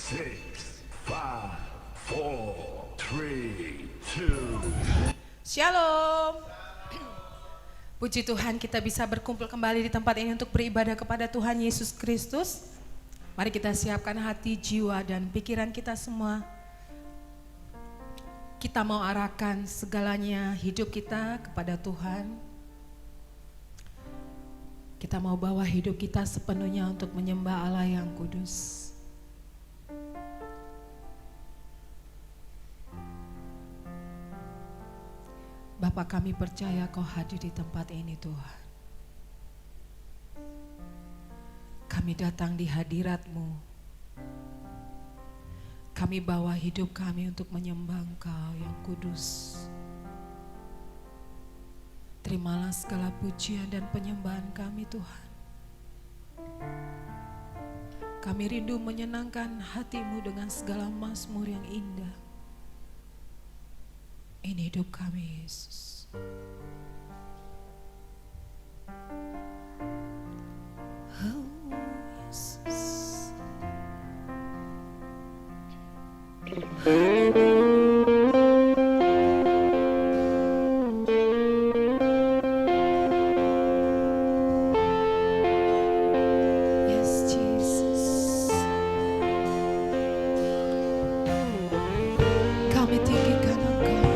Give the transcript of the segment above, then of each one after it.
6, 5, 4, 3, 2. Shalom. Puji Tuhan kita bisa berkumpul kembali di tempat ini untuk beribadah kepada Tuhan Yesus Kristus. Mari kita siapkan hati, jiwa, dan pikiran kita semua. Kita mau arahkan segalanya hidup kita kepada Tuhan. Kita mau bawa hidup kita sepenuhnya untuk menyembah Allah yang kudus. Bapa, kami percaya Kau hadir di tempat ini Tuhan. Kami datang di hadirat-Mu. Kami bawa hidup kami untuk menyembah Engkau yang kudus. Terimalah segala pujian dan penyembahan kami Tuhan. Kami rindu menyenangkan hati-Mu dengan segala mazmur yang indah. Ini hidup kami Yesus. Oh Yesus. Yes Jesus. Kami tinggikan Engkau.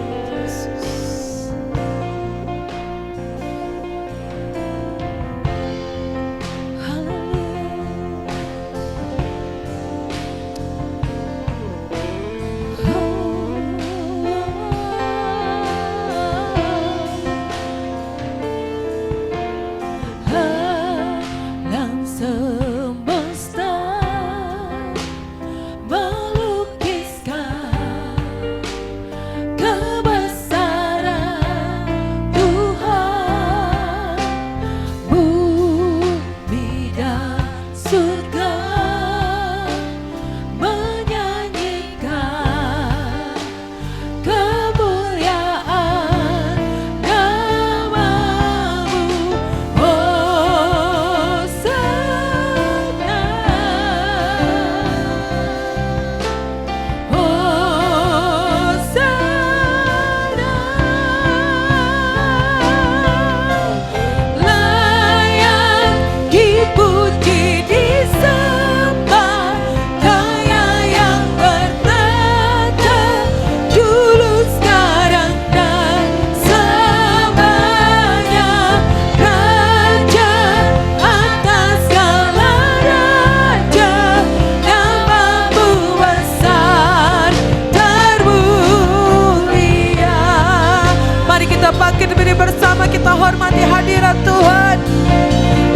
Kita hormati hadirat Tuhan.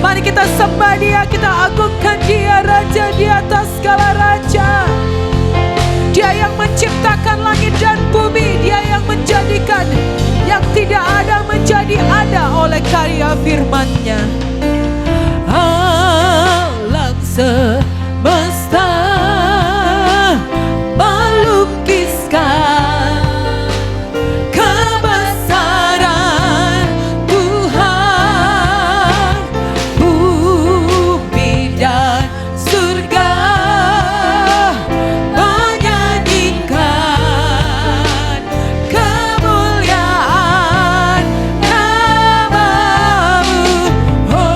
Mari kita sembah Dia, kita agungkan Dia, Raja di atas segala raja. Dia yang menciptakan langit dan bumi, Dia yang menjadikan yang tidak ada menjadi ada oleh karya firman-Nya. Alam semesta melukiskan Oh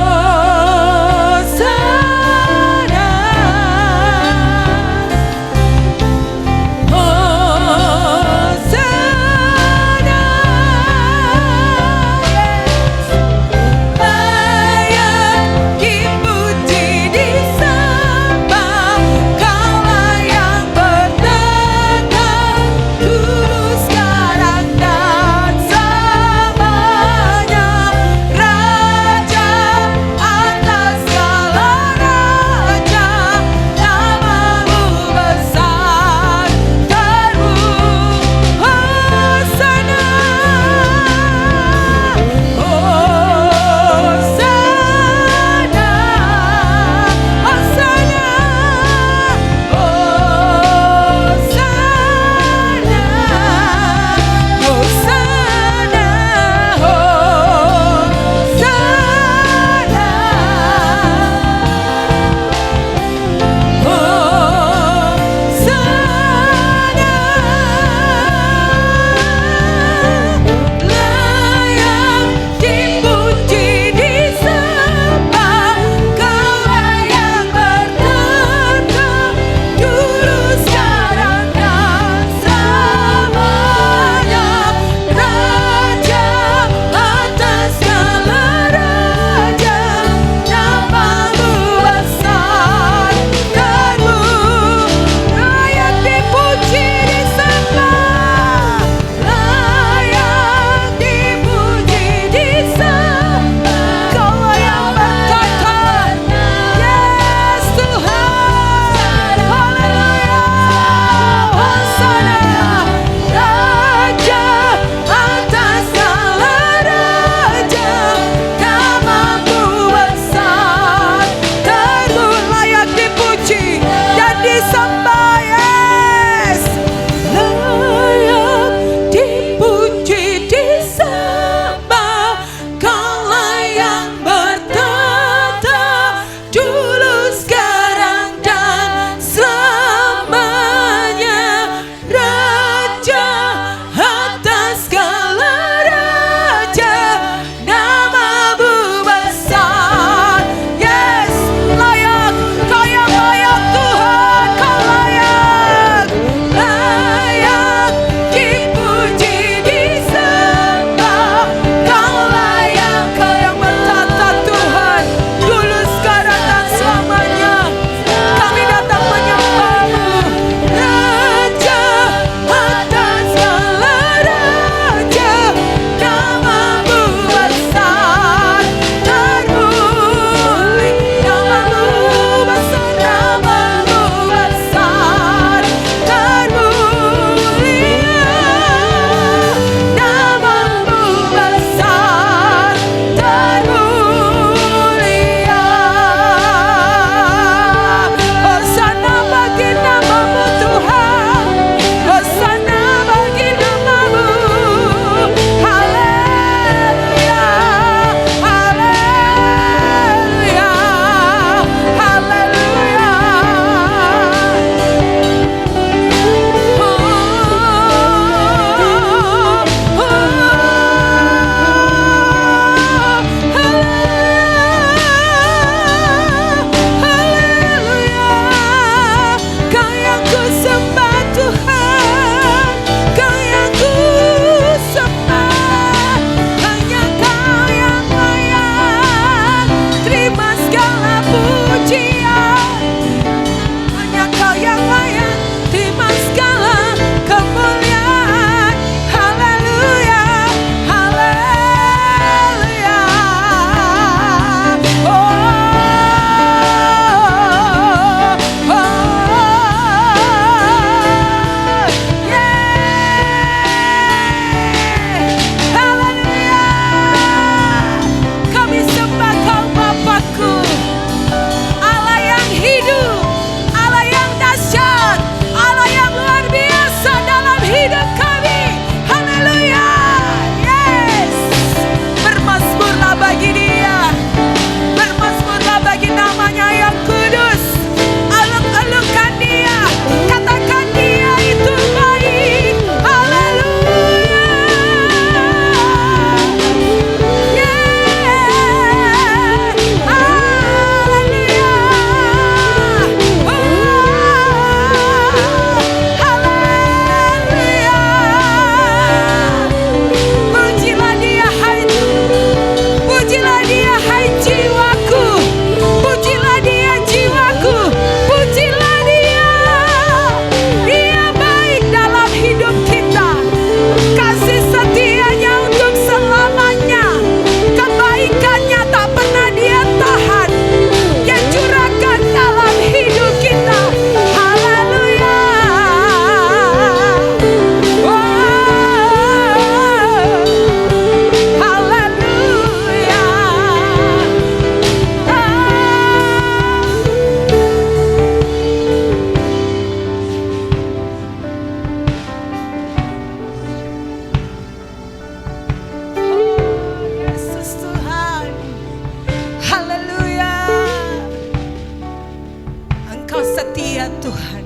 Iya Tuhan,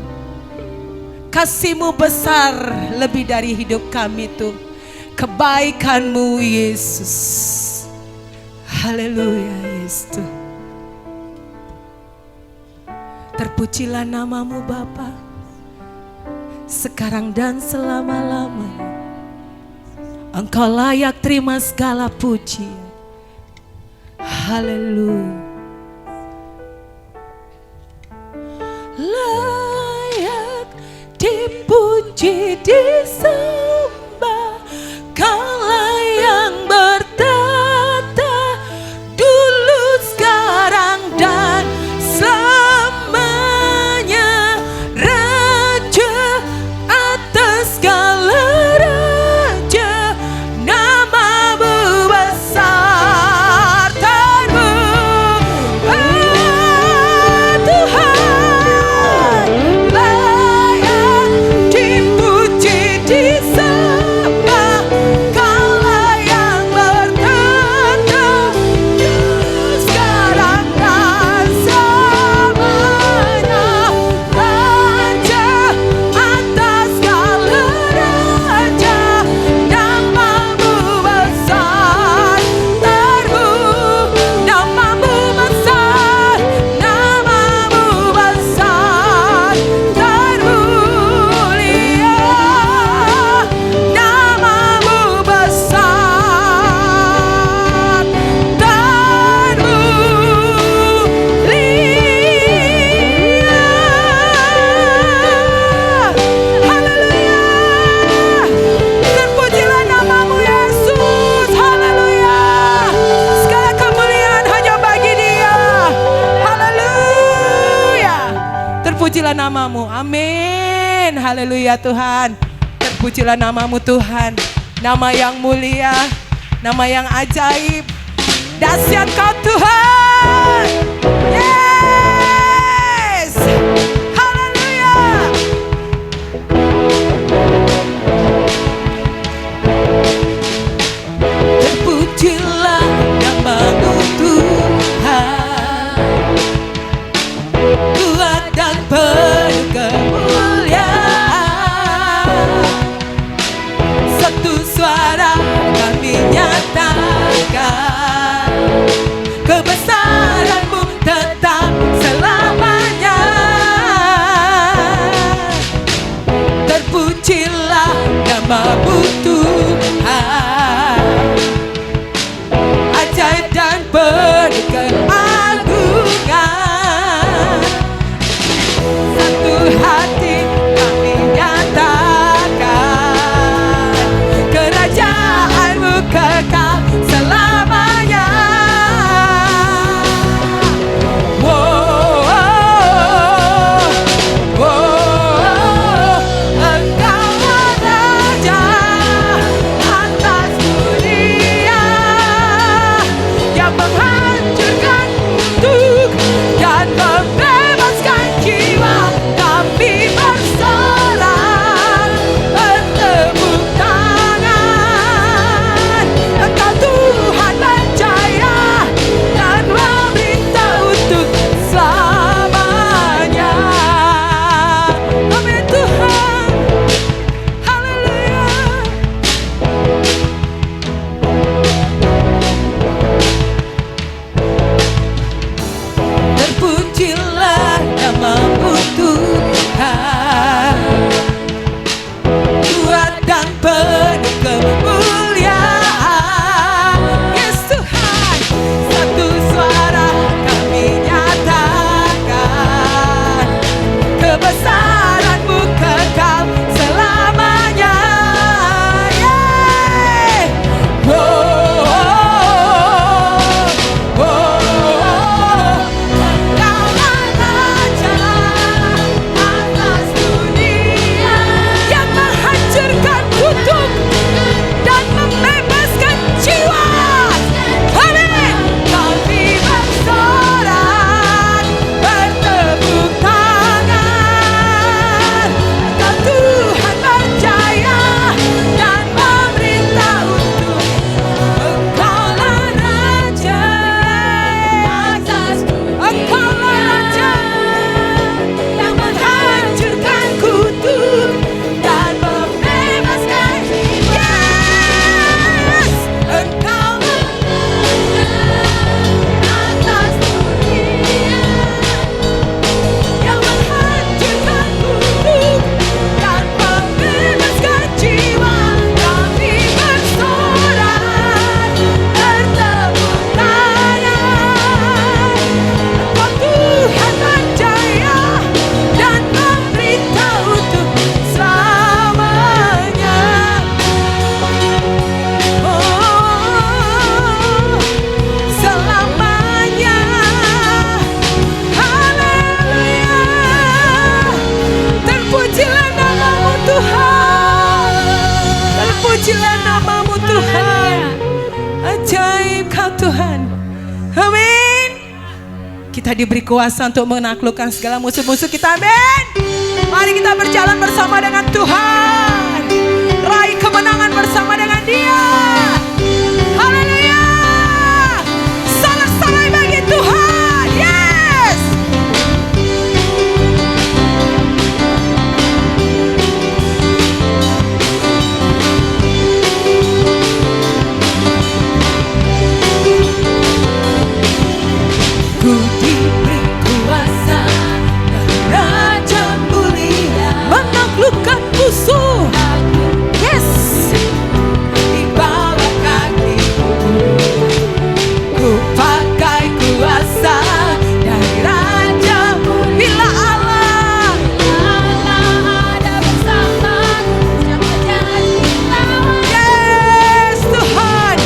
kasih-Mu besar lebih dari hidup kami tuh. Kebaikan-Mu Yesus. Haleluya Yesus. Terpujilah nama-Mu Bapa, sekarang dan selama-lamanya. Engkau layak terima segala puji. Haleluya. Layak dipuji, disembah, Kaulah yang bertata dulu, sekarang dan selamanya. Raja atas segala raja, nama-Mu besar terpuji. Tuhan layak dipuji, disembah, Kaulah yang bertata sekarang dan selamanya. Raja atas segala raja, nama-Mu besar terpuji. Nama-Mu besar, nama-Mu besar termulia, nama-Mu besar termulia. Haleluya. Terpujilah nama-Mu Yesus. Haleluya. Segala kemuliaan hanya bagi Dia. Haleluya. Terpujilah nama-Mu. Amin. Haleluya Tuhan. Terpujilah nama-Mu Tuhan. Nama yang mulia, nama yang ajaib. Dahsyat Kau Tuhan. Yes. Haleluya. Terpujilah nama-Mu Tuhan, kuat dan penuh kemuliaan. Satu suara kami nyatakan kebesaran Kita diberi kuasa untuk menaklukkan segala musuh-musuh kita, amin. Mari kita berjalan bersama dengan Tuhan. Raih kemenangan bersama dengan Dia. Haleluya. Salah-salah bagi Tuhan. Yes. Ku diberi kuasa dari Raja mulia menaklukkan musuh. Yes. Di bawah kakiku ku pakai kuasa dari Raja mulia. Bila Allah ada bersamaku, siapa jadi lawan? Yes Tuhan,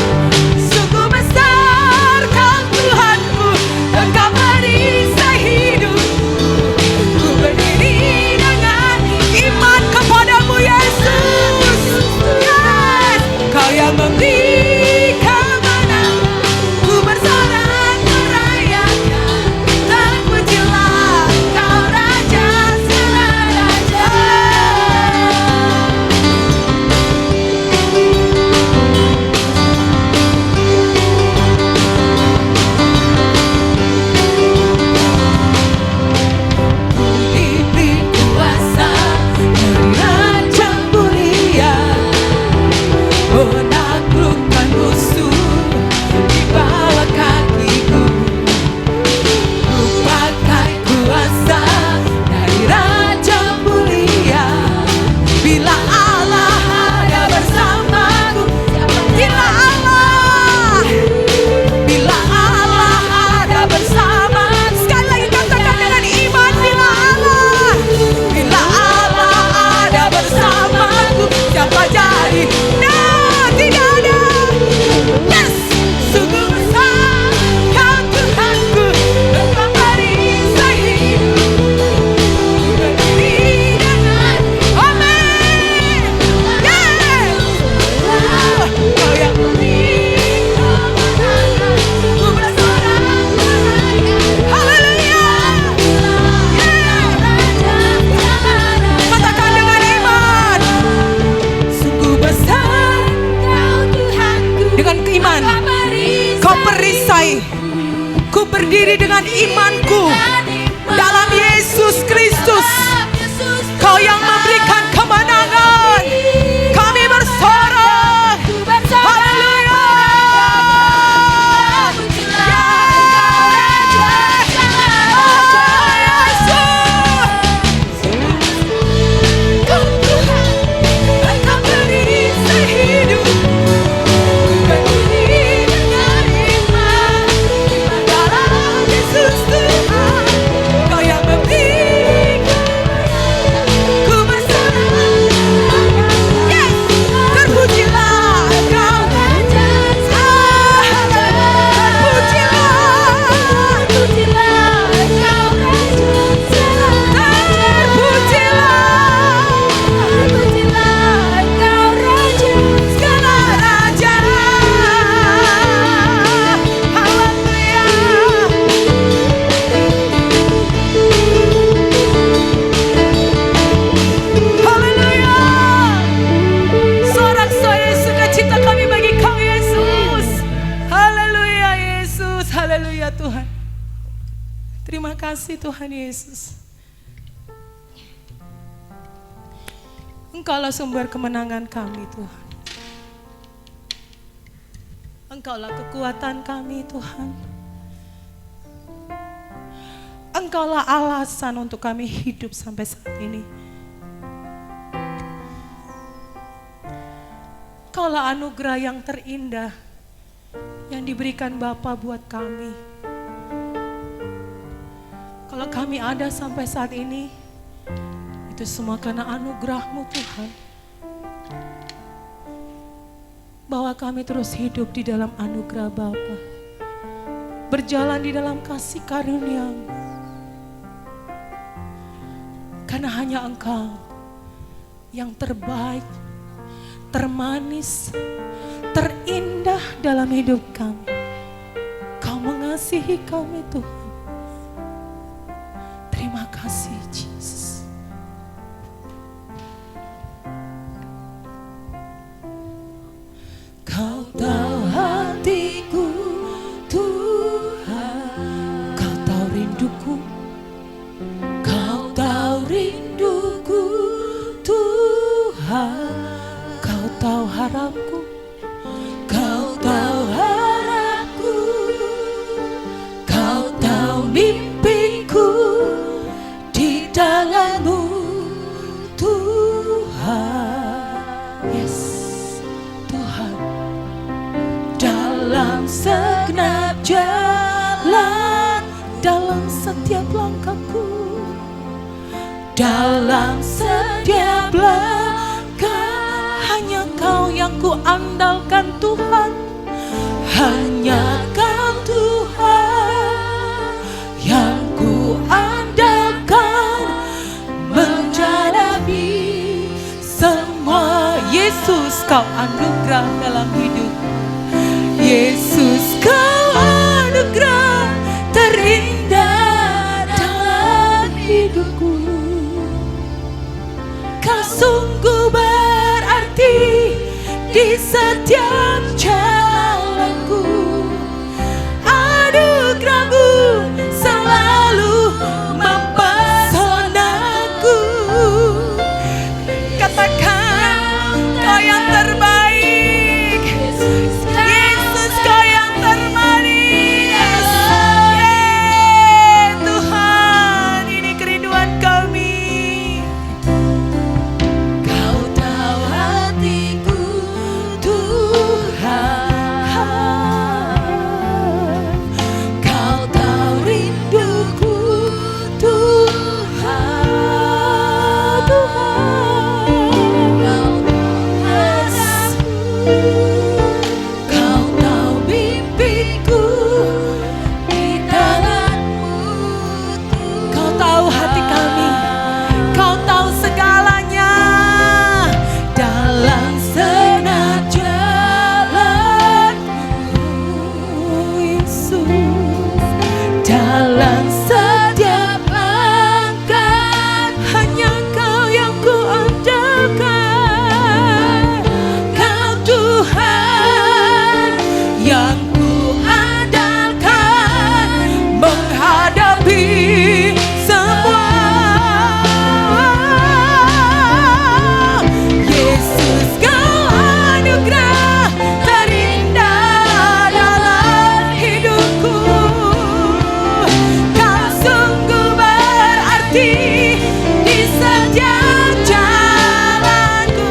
sungguh besar Kau Tuhanku, Engkau perisai hidupku. Ku berdiri dengan iman kepadamu Yesus. Yes, Kau yang memberi kemenangan. Ku bersorak merayakan, terpujilah Kau Raja segala raja. Diberi kuasa dari Raja mulia menaklukkan musuh di bawah kakiku. Ku pakai kuasa dari Raja mulia. Bila Allah ada bersamaku, bila Allah ada bersama. Sekali lagi katakan dengan iman, bila Allah ada bersamaku, siapa jadi? Nah, tidak ada. Yes, sungguh besar Kau Tuhanku, Engkau perisai hidupku. Berdiri dengan amin. Yes, Kau yang memberi kemenangan. Ku bersorak merayakan. Haleluya. Katakan dengan iman, sungguh besar Kau Tuhanku. Dengan iman Kau perisai. Ku berdiri dengan imanku dalam Yesus Kristus. Kau yang memberikan kemenangan. Kami bersorak. Haleluya. Kau Tuhan, Engkau perisai hidupku. Berdiri dengan iman dalam Yesus Tuhan. Kau yang memberi ku bersorak. Yes, terpujilah Kau Raja. Terpujilah Kau Raja. Terpujilah Kau Raja segala raja. Haleluya. Haleluya. Sorak-sorai sukacita kami bagi Kau Yesus. Haleluya Yesus. Haleluya Tuhan. Terima kasih Tuhan Yesus. Engkaulah sumber kemenangan kami Tuhan. Engkaulah kekuatan kami Tuhan. Engkaulah alasan untuk kami hidup sampai saat ini. Engkaulah anugerah yang terindah yang diberikan Bapa buat kami. Kalau kami ada sampai saat ini, itu semua karena anugerah-Mu Tuhan. Bahwa kami terus hidup di dalam anugerah Bapa, berjalan di dalam kasih karunia-Mu. Karena hanya Engkau yang terbaik, termanis, terindah dalam hidup kami. Kau mengasihi kami Tuhan. kasih Yesus. Kau tahu hatiku Tuhan, Kau tahu rinduku, Kau tahu rinduku Tuhan, Kau tahu harapku, Kau tahu harapku, Kau tahu mimpiku di dalam-Mu Tuhan. Yes Tuhan, dalam segenap jalan, dalam setiap langkahku, dalam setiap langkah, hanya Kau yang ku andalkan Tuhan, hanya Kau Tuhan yang ku andalkan menghadapi semua. Yesus, Kau anugerah dalam hidup, Yesus Kau anugerah terindah dalam hidupku. Kau sungguh berarti di setiap jalanku, anugerah-Mu selalu mempesonaku. Katakan Kau yang terbaik, Yesus Kau yang terbaik. Tuhan, ini kerinduan kami. Kau tahu hatiku Tuhan, Kau tahu rinduku Tuhan, Kau tahu mimpiku di dalam-Mu. Kau tahu hati kami, Kau tahu segalanya. Dalam segenap jalanku, Yesus, dalam setiap langkah, hanya Kau yang ku andalkan. Kau Tuhan yang ku andalkan menghadapi semua. Yesus Kau anugerah terindah dalam hidupku. Kau sungguh berarti di setiap jalanku,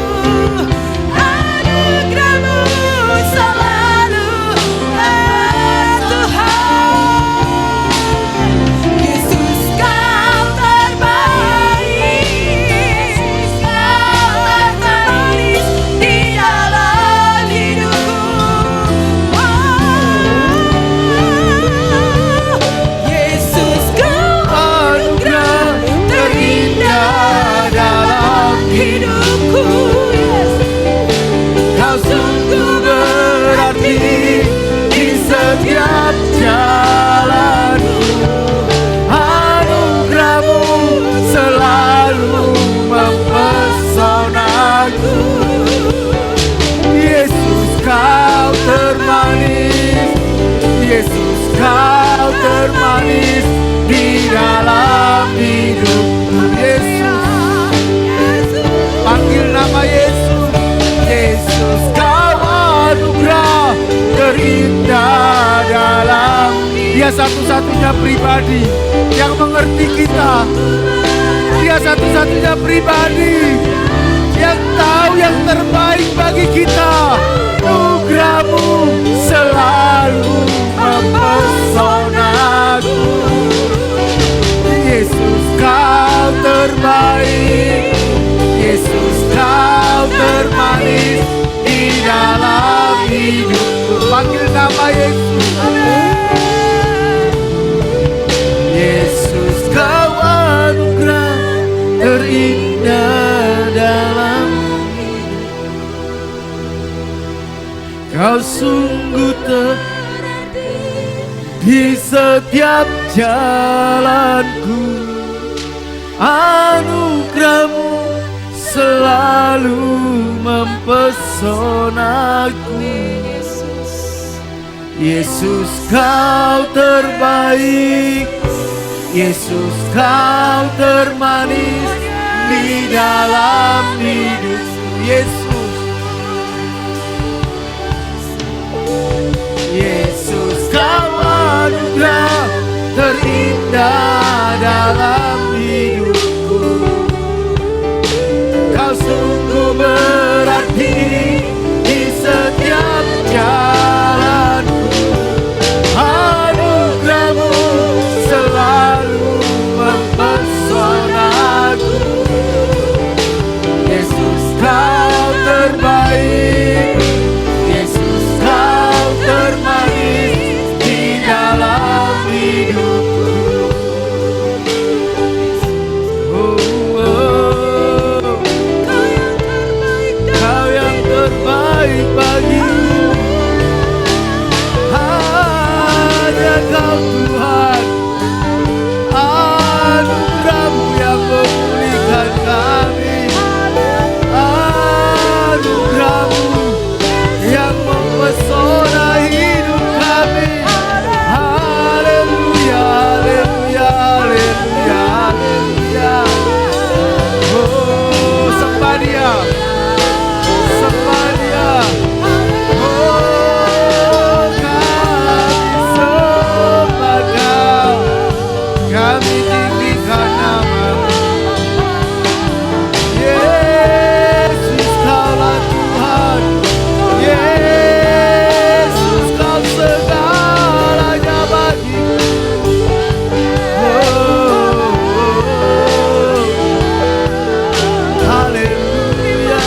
anugerah-Mu selalu Tuhan. Yesus Kau terbaik, Kau termanis di dalam hidupku. Yesus Kau anugerah terindah dalam hidupku. Kau sungguh berarti di setiap jalanku, anugerah-Mu selalu mempesonaku. Yesus Kau termanis, Yesus Kau termanis di dalam hidupku. Yesus, panggil nama Yesus. Yesus Kau anugerah terindah dalam. Dia satu-satunya pribadi yang mengerti kita. Dia satu-satunya pribadi yang tahu yang terbaik bagi kita. Anugerah-Mu selalu mempesonaku. Yesus Kau terbaik, Yesus Kau termanis di dalam hidupku. Panggil nama Yesus. Yesus Kau anugerah terindah dalam hidup. Kau sungguh terberkati di setiap jalanku, Anugerahmu selalu mempesonaku. Yesus kau terbaik, Yesus kau termanis di dalam hidup. Yesus, Yesus kau anugerah terindah dalam hidupku. Kau sungguh berarti di setiap jalanku. Anugerahmu selalu mempesonaku. Yesus kau terbaik, Yesus kau termanis di dalam hidupku. Oh, oh. Kau yang terbaik bagiku. Hanya kau Tuhan, anugerahmu yang memulihkan kami, anugerahmu yang mempesona hidup kami. Haleluya, haleluya, haleluya, haleluya. Oh, sembah Dia, sembah Dia. Oh, kami sembah Kau, kami tinggikan nama-Mu. Yesus Kaulah Tuhan, Yesus Kau segalanya bagiku. Oh, haleluya.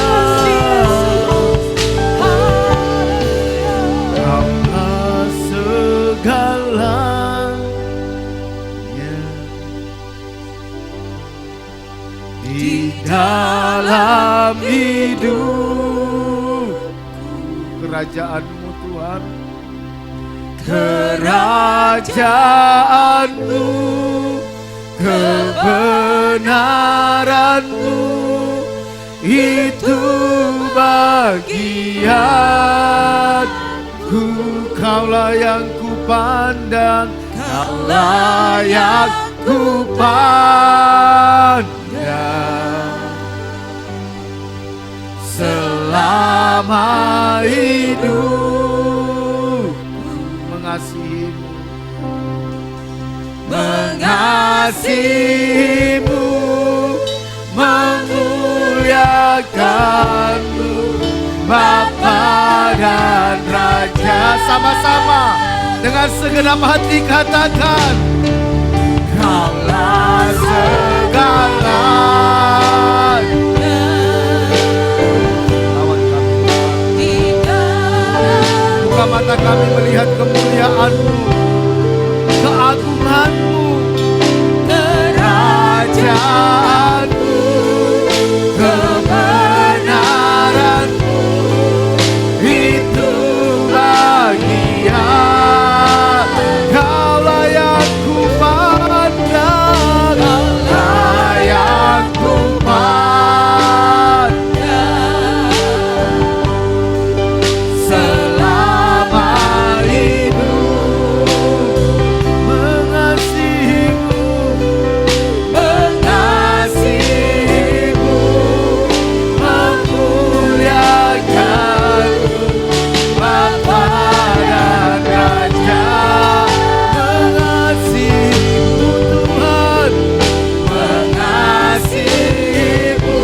Kaulah segalanya di dalam hidup. Kerajaan-Mu Tuhan, kerajaan-Mu, kebenaran-Mu, itu bagianku. Kaulah yang kupandang, Kaulah yang kupandang selama hidup. Mengasihi-Mu, mengasihi-Mu, memuliakan-Mu, Bapa dan Raja. Sama-sama dengan segenap hati katakan, Kaulah segalanya. Lawan kami, buka mata kami melihat kemuliaan-Mu, keagungan-Mu, kerajaan-Mu, kebenaran-Mu, itu bagian. Kaulah yang kupandang, Kaulah yang kupandang selama hidup. Mengasihi-Mu, mengasihi-Mu, memuliakan-Mu, Bapa dan Raja. Mengasihi-Mu Tuhan, mengasihi-Mu,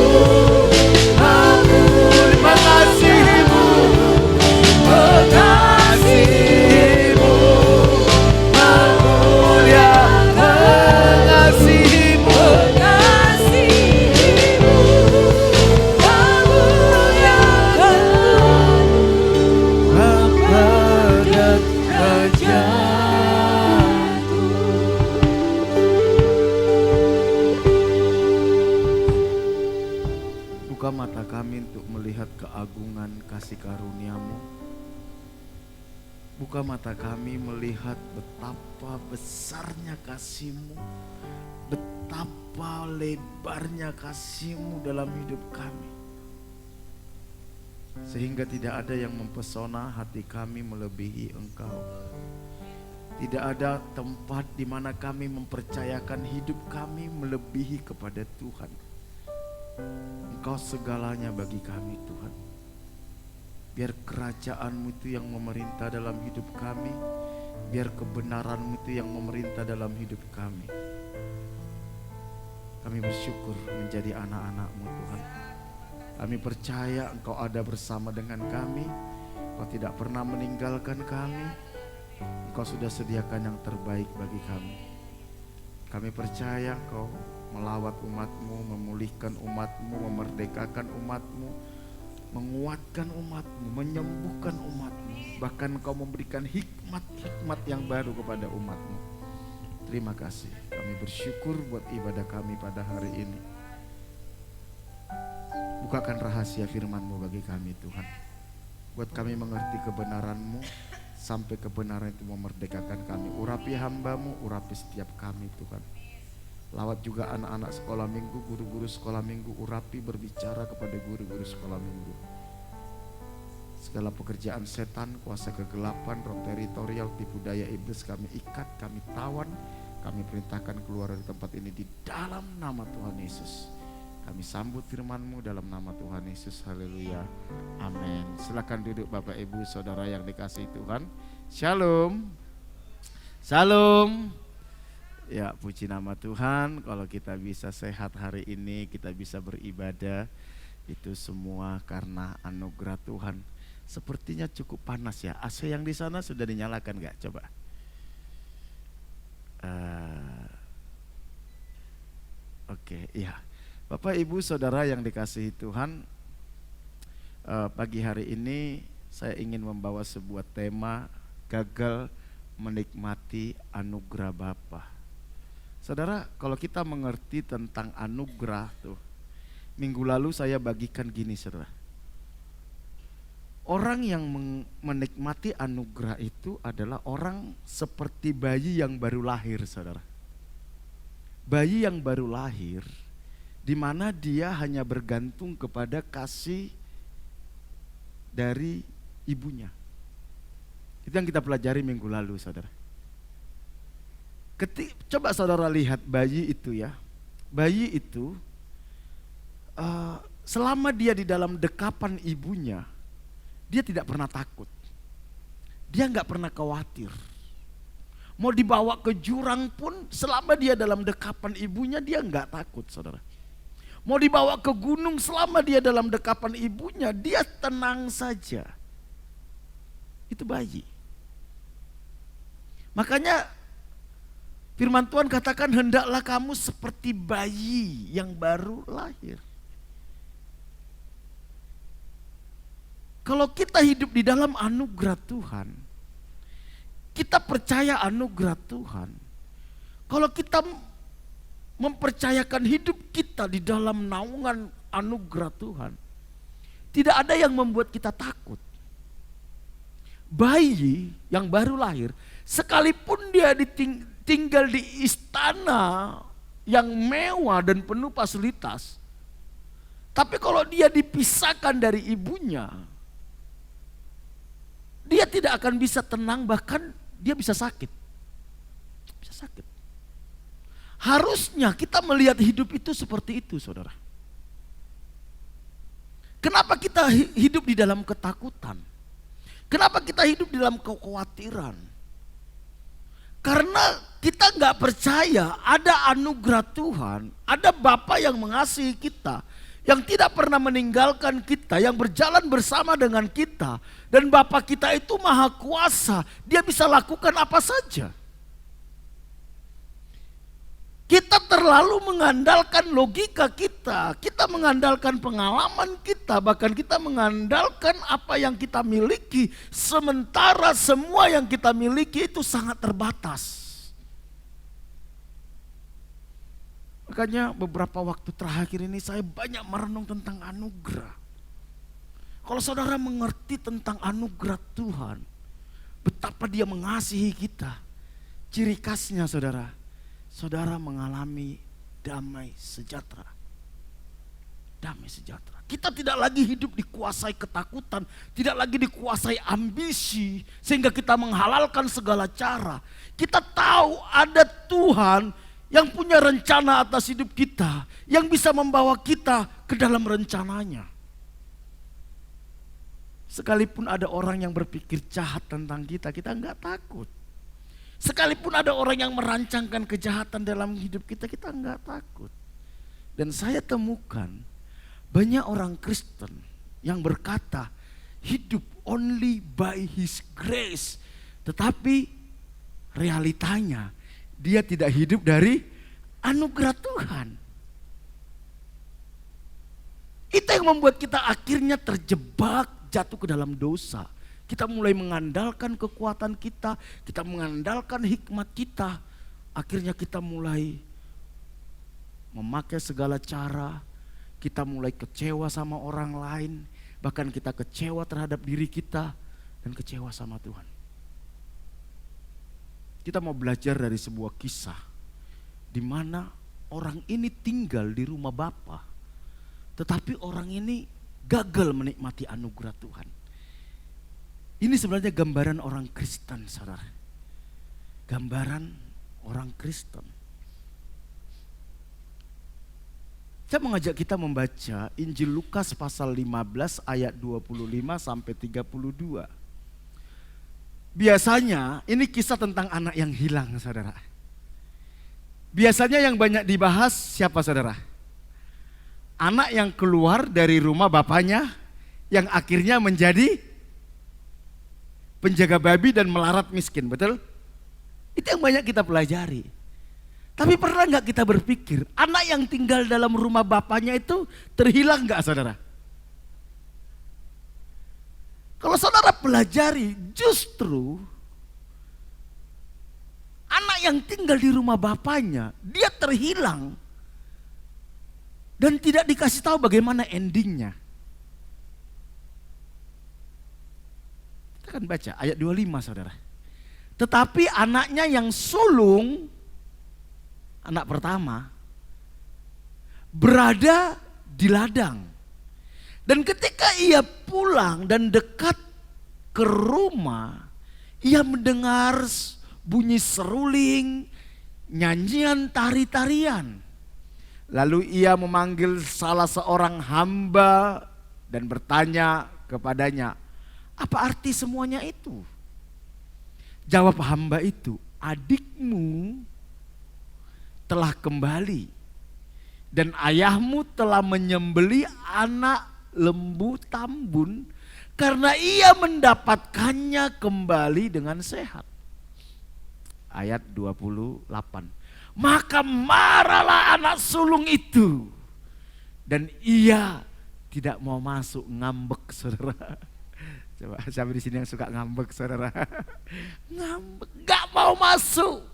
mengasihi-Mu, mengasihi-Mu, mengasihi-Mu, Bapa dan Raja-Ku. Buka mata kami untuk melihat keagungan kasih karunia-Mu. Buka mata kami melihat betapa besarnya kasih-Mu, betapa lebarnya kasih-Mu dalam hidup kami. Sehingga tidak ada yang mempesona hati kami melebihi Engkau. Tidak ada tempat di mana kami mempercayakan hidup kami melebihi kepada Tuhan. Engkau segalanya bagi kami Tuhan. Biar kerajaan-Mu itu yang memerintah dalam hidup kami. Biar kebenaran-Mu itu yang memerintah dalam hidup kami. Kami bersyukur menjadi anak-anak-Mu Tuhan. Kami percaya Engkau ada bersama dengan kami. Engkau tidak pernah meninggalkan kami. Engkau sudah sediakan yang terbaik bagi kami. Kami percaya Engkau melawat umat-Mu, memulihkan umat-Mu, memerdekakan umat-Mu, menguatkan umat-Mu, menyembuhkan umat-Mu. Bahkan Engkau memberikan hikmat-hikmat yang baru kepada umat-Mu. Terima kasih. Kami bersyukur buat ibadah kami pada hari ini. Bukakan rahasia firman-Mu bagi kami Tuhan. Buat kami mengerti kebenaran-Mu, sampai kebenaran itu memerdekakan kami. Urapi hamba-Mu, urapi setiap kami Tuhan. Lawat juga anak-anak sekolah minggu, guru-guru sekolah minggu, urapi berbicara kepada guru-guru sekolah minggu. Segala pekerjaan setan, kuasa kegelapan, roh teritorial, tipu daya iblis kami ikat, kami tawan, kami perintahkan keluar dari tempat ini di dalam nama Tuhan Yesus. Kami sambut firman-Mu dalam nama Tuhan Yesus. Haleluya. Amin. Silakan duduk Bapak Ibu Saudara yang dikasihi Tuhan. Shalom. Shalom. Ya, puji nama Tuhan. Kalau kita bisa sehat hari ini, kita bisa beribadah, itu semua karena anugerah Tuhan. Sepertinya cukup panas ya. AC yang di sana sudah dinyalakan gak? Coba. Oke, iya. Bapak Ibu Saudara yang dikasihi Tuhan, pagi hari ini saya ingin membawa sebuah tema, gagal menikmati anugerah Bapa. Saudara, kalau kita mengerti tentang anugerah tuh, minggu lalu saya bagikan gini saudara. Orang yang menikmati anugerah itu adalah orang seperti bayi yang baru lahir saudara. Bayi yang baru lahir, di mana dia hanya bergantung kepada kasih dari ibunya. Itu yang kita pelajari minggu lalu saudara. Coba saudara lihat bayi itu ya. Bayi itu selama dia di dalam dekapan ibunya, dia tidak pernah takut. Dia gak pernah khawatir. Mau dibawa ke jurang pun selama dia dalam dekapan ibunya dia gak takut saudara. Mau dibawa ke gunung selama dia dalam dekapan ibunya, dia tenang saja. Itu bayi. Makanya firman Tuhan katakan, hendaklah kamu seperti bayi yang baru lahir. Kalau kita hidup di dalam anugerah Tuhan, kita percaya anugerah Tuhan. Kalau kita mempercayakan hidup kita di dalam naungan anugerah Tuhan, tidak ada yang membuat kita takut. Bayi yang baru lahir, sekalipun dia tinggal di istana yang mewah dan penuh fasilitas, tapi kalau dia dipisahkan dari ibunya, dia tidak akan bisa tenang, bahkan dia bisa sakit. Bisa sakit. Harusnya kita melihat hidup itu seperti itu saudara. Kenapa kita hidup di dalam ketakutan? Kenapa kita hidup di dalam kekhawatiran? Karena kita gak percaya ada anugerah Tuhan, ada Bapa yang mengasihi kita, yang tidak pernah meninggalkan kita, yang berjalan bersama dengan kita. Dan Bapa kita itu maha kuasa, dia bisa lakukan apa saja. Kita terlalu mengandalkan logika kita mengandalkan pengalaman kita, bahkan kita mengandalkan apa yang kita miliki, sementara semua yang kita miliki itu sangat terbatas. Makanya beberapa waktu terakhir ini saya banyak merenung tentang anugerah. Kalau saudara mengerti tentang anugerah Tuhan, betapa dia mengasihi kita, ciri khasnya saudara, saudara mengalami damai sejahtera. Damai sejahtera. Kita tidak lagi hidup dikuasai ketakutan, tidak lagi dikuasai ambisi, sehingga kita menghalalkan segala cara. Kita tahu ada Tuhan yang punya rencana atas hidup kita, yang bisa membawa kita ke dalam rencananya. Sekalipun ada orang yang berpikir jahat tentang kita, kita enggak takut. Sekalipun ada orang yang merancangkan kejahatan dalam hidup kita, kita enggak takut. Dan saya temukan banyak orang Kristen yang berkata hidup only by His grace. Tetapi realitanya dia tidak hidup dari anugerah Tuhan. Itu yang membuat kita akhirnya terjebak, jatuh ke dalam dosa. Kita mulai mengandalkan kekuatan kita mengandalkan hikmat kita. Akhirnya kita mulai memakai segala cara, kita mulai kecewa sama orang lain, bahkan kita kecewa terhadap diri kita dan kecewa sama Tuhan. Kita mau belajar dari sebuah kisah di mana orang ini tinggal di rumah Bapa, tetapi orang ini gagal menikmati anugerah Tuhan. Ini sebenarnya gambaran orang Kristen, saudara. Gambaran orang Kristen. Saya mengajak kita membaca Injil Lukas pasal 15 ayat 25 sampai 32. Biasanya ini kisah tentang anak yang hilang, saudara. Biasanya yang banyak dibahas siapa, saudara? Anak yang keluar dari rumah bapaknya, yang akhirnya menjadi penjaga babi dan melarat miskin, betul? Itu yang banyak kita pelajari. Tapi pernah nggak kita berpikir, anak yang tinggal dalam rumah bapaknya itu terhilang nggak, saudara? Kalau saudara pelajari, justru anak yang tinggal di rumah bapaknya, dia terhilang dan tidak dikasih tahu bagaimana endingnya. Kita akan baca ayat 25, saudara. Tetapi anaknya yang sulung, anak pertama, berada di ladang. Dan ketika ia pulang dan dekat ke rumah, ia mendengar bunyi seruling, nyanyian, tari-tarian. Lalu ia memanggil salah seorang hamba dan bertanya kepadanya, apa arti semuanya itu? Jawab hamba itu, adikmu telah kembali dan ayahmu telah menyembeli anak lembu tambun karena ia mendapatkannya kembali dengan sehat. Ayat 28. Maka marahlah anak sulung itu dan ia tidak mau masuk, ngambek, saudara. Coba siapa di sini yang suka ngambek, saudara? Ngambek, gak mau masuk.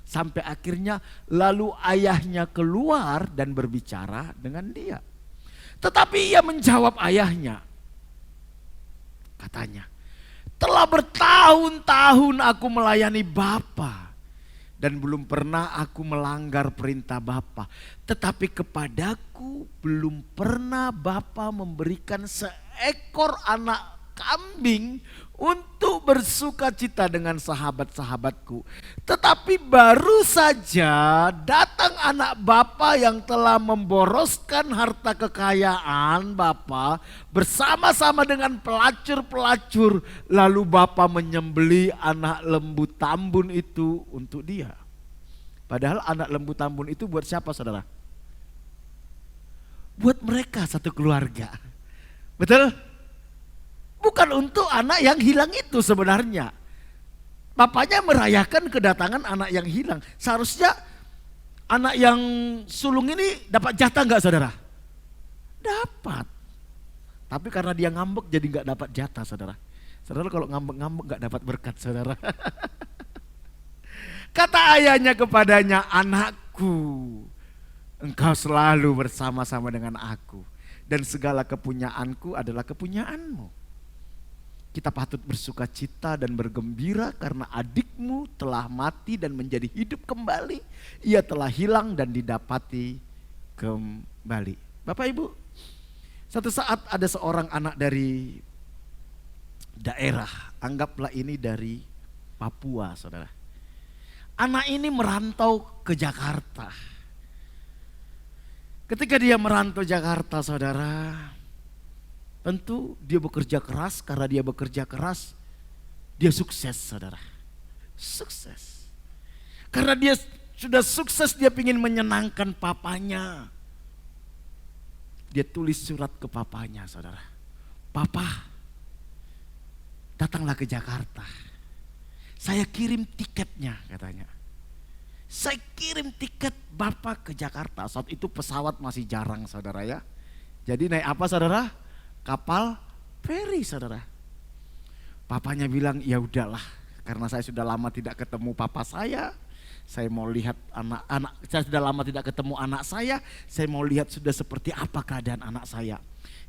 Sampai akhirnya lalu ayahnya keluar dan berbicara dengan dia. Tetapi ia menjawab ayahnya. Katanya, telah bertahun-tahun aku melayani Bapa dan belum pernah aku melanggar perintah Bapa. Tetapi kepadaku belum pernah Bapa memberikan seekor anak kambing untuk bersuka cita dengan sahabat-sahabatku. Tetapi baru saja datang anak Bapa yang telah memboroskan harta kekayaan Bapa bersama-sama dengan pelacur-pelacur. Lalu Bapa menyembeli anak lembu tambun itu untuk dia. Padahal anak lembu tambun itu buat siapa, saudara? Buat mereka satu keluarga. Betul? Bukan untuk anak yang hilang itu sebenarnya. Bapaknya merayakan kedatangan anak yang hilang. Seharusnya anak yang sulung ini dapat jatah enggak, saudara? Dapat. Tapi karena dia ngambek jadi enggak dapat jatah, saudara. Saudara kalau ngambek-ngambek enggak dapat berkat, saudara. Kata ayahnya kepadanya, anakku, engkau selalu bersama-sama dengan aku. Dan segala kepunyaanku adalah kepunyaanmu. Kita patut bersuka cita dan bergembira karena adikmu telah mati dan menjadi hidup kembali. Ia telah hilang dan didapati kembali. Bapak Ibu, satu saat ada seorang anak dari daerah, anggaplah ini dari Papua, saudara. Anak ini merantau ke Jakarta. Ketika dia merantau Jakarta, saudara, tentu dia bekerja keras. Karena dia bekerja keras, dia sukses, saudara. Sukses. Karena dia sudah sukses, dia ingin menyenangkan papanya. Dia tulis surat ke papanya, saudara. Papa, datanglah ke Jakarta. Saya kirim tiketnya, katanya. Saya kirim tiket Bapak ke Jakarta. Saat itu pesawat masih jarang, saudara ya. Jadi naik apa, saudara? Kapal feri, saudara. Papanya bilang, ya udahlah, karena saya sudah lama tidak ketemu papa saya mau lihat anak-anak, saya sudah lama tidak ketemu anak saya mau lihat sudah seperti apa keadaan anak saya.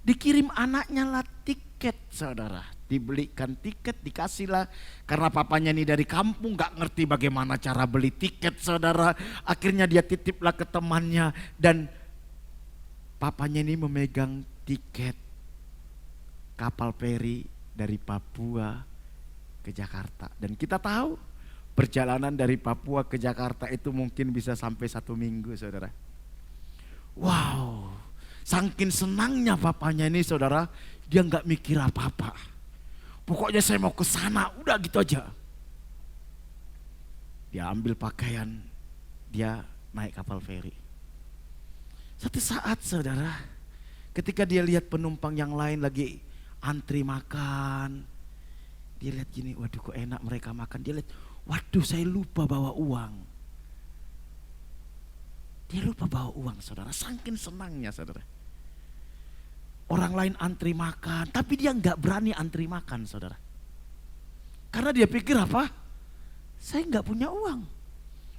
Dikirim anaknya lah tiket, saudara. Dibelikan tiket, dikasihlah. Karena papanya ini dari kampung, gak ngerti bagaimana cara beli tiket, saudara. Akhirnya dia titiplah ke temannya. Dan papanya ini memegang tiket kapal feri dari Papua ke Jakarta. Dan kita tahu perjalanan dari Papua ke Jakarta itu mungkin bisa sampai 1 minggu, saudara. Wow, saking senangnya papanya ini, saudara, dia gak mikir apa-apa. Pokoknya saya mau ke sana, udah gitu aja. Dia ambil pakaian, dia naik kapal feri. Satu saat, saudara, ketika dia lihat penumpang yang lain lagi antri makan, dia lihat gini, waduh kok enak mereka makan. Dia lihat, waduh saya lupa bawa uang. Dia lupa bawa uang, saudara, saking senangnya, saudara. Orang lain antri makan, tapi dia nggak berani antri makan, saudara. Karena dia pikir apa? Saya nggak punya uang.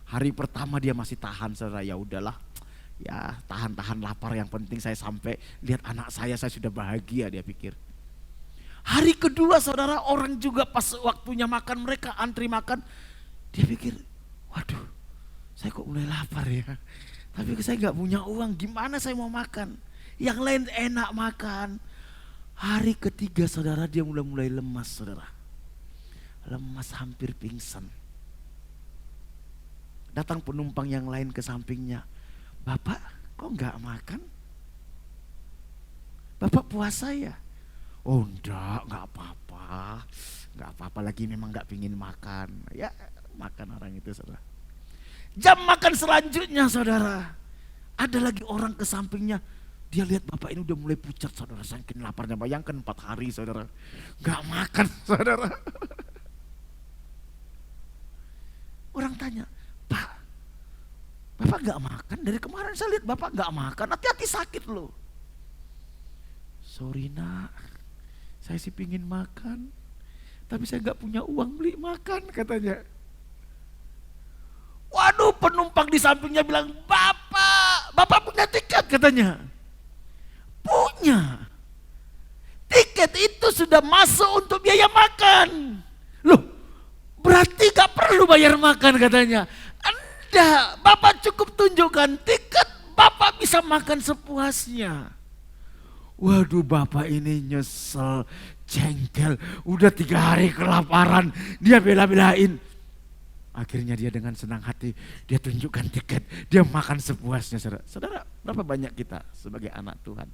Hari pertama dia masih tahan, saudara. Ya udahlah, ya tahan-tahan lapar. Yang penting saya sampai lihat anak saya sudah bahagia, dia pikir. Hari kedua, saudara, orang juga pas waktunya makan, mereka antri makan. Dia pikir, waduh, saya kok mulai lapar ya. Tapi saya nggak punya uang, gimana saya mau makan? Yang lain enak makan. Hari ketiga, saudara, dia mulai lemas, saudara. Lemas, hampir pingsan. Datang penumpang yang lain ke sampingnya. Bapak, kok nggak makan? Bapak puasa ya? Oh enggak apa-apa. Nggak apa-apa, lagi memang nggak pingin makan. Ya makan orang itu, saudara. Jam makan selanjutnya, saudara, ada lagi orang ke sampingnya. Dia lihat bapak ini udah mulai pucat, saudara, saking laparnya. Bayangkan 4 hari, saudara, gak makan, saudara. Orang tanya, Pak, bapak gak makan? Dari kemarin saya lihat bapak gak makan, hati-hati sakit loh. Sorry nak, saya sih pingin makan, tapi saya gak punya uang beli makan, katanya. Waduh, penumpang di sampingnya bilang, bapak punya tiket, katanya. Punya. Tiket itu sudah masuk untuk biaya makan. Loh, berarti gak perlu bayar makan, katanya. Enggak, bapak cukup tunjukkan tiket, bapak bisa makan sepuasnya. Waduh, bapak ini nyesel, jengkel, udah 3 hari kelaparan, dia bela-belain. Akhirnya dia dengan senang hati, dia tunjukkan tiket, dia makan sepuasnya, saudara. Saudara, berapa banyak kita sebagai anak Tuhan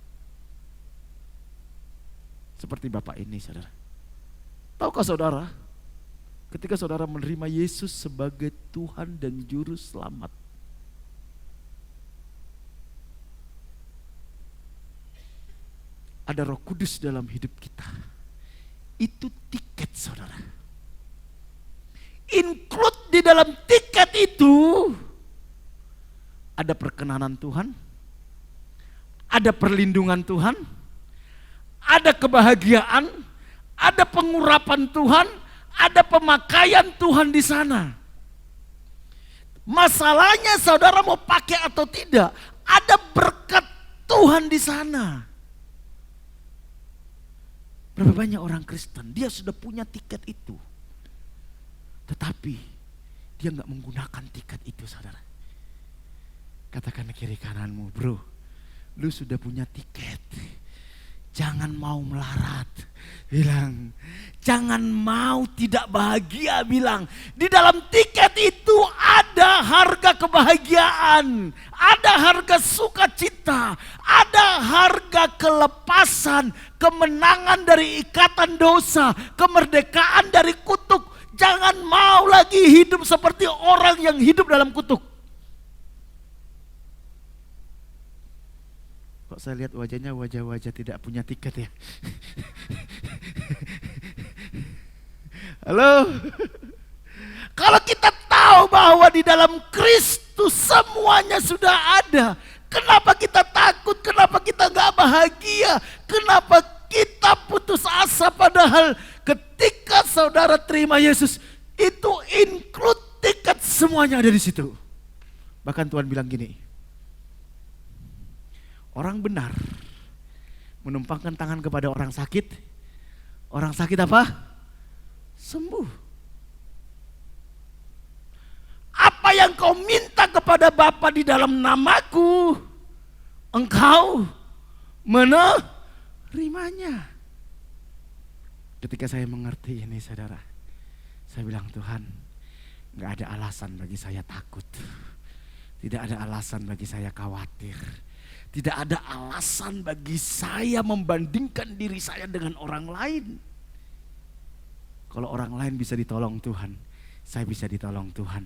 seperti bapak ini, saudara? Tahukah saudara, ketika saudara menerima Yesus sebagai Tuhan dan Juru Selamat, ada Roh Kudus dalam hidup kita. Itu tiket, saudara. Include di dalam tiket itu ada perkenanan Tuhan, ada perlindungan Tuhan, ada kebahagiaan, ada pengurapan Tuhan, ada pemakaian Tuhan di sana. Masalahnya saudara mau pakai atau tidak, ada berkat Tuhan di sana. Berapa banyak orang Kristen, dia sudah punya tiket itu. Tetapi dia nggak menggunakan tiket itu, saudara. Katakan kiri kananmu, bro, lu sudah punya tiket. Jangan mau melarat. Bilang, jangan mau tidak bahagia. Bilang, di dalam tiket itu ada harga kebahagiaan, ada harga sukacita, ada harga kelepasan, kemenangan dari ikatan dosa, kemerdekaan dari kutuk. Jangan mau lagi hidup seperti orang yang hidup dalam kutuk. Kok saya lihat wajahnya wajah-wajah tidak punya tiket ya? Halo? Kalau kita tahu bahwa di dalam Kristus semuanya sudah ada, kenapa kita takut? Kenapa kita gak bahagia? Kenapa kita putus asa? Padahal ketika saudara terima Yesus, itu include tiket, semuanya ada di situ. Bahkan Tuhan bilang gini, orang benar menumpangkan tangan kepada orang sakit apa? Sembuh. Apa yang kau minta kepada Bapa di dalam namaku, engkau menerimanya. Ketika saya mengerti ini, saudara, saya bilang, Tuhan, gak ada alasan bagi saya takut. Tidak ada alasan bagi saya khawatir. Tidak ada alasan bagi saya membandingkan diri saya dengan orang lain. Kalau orang lain bisa ditolong Tuhan, saya bisa ditolong Tuhan.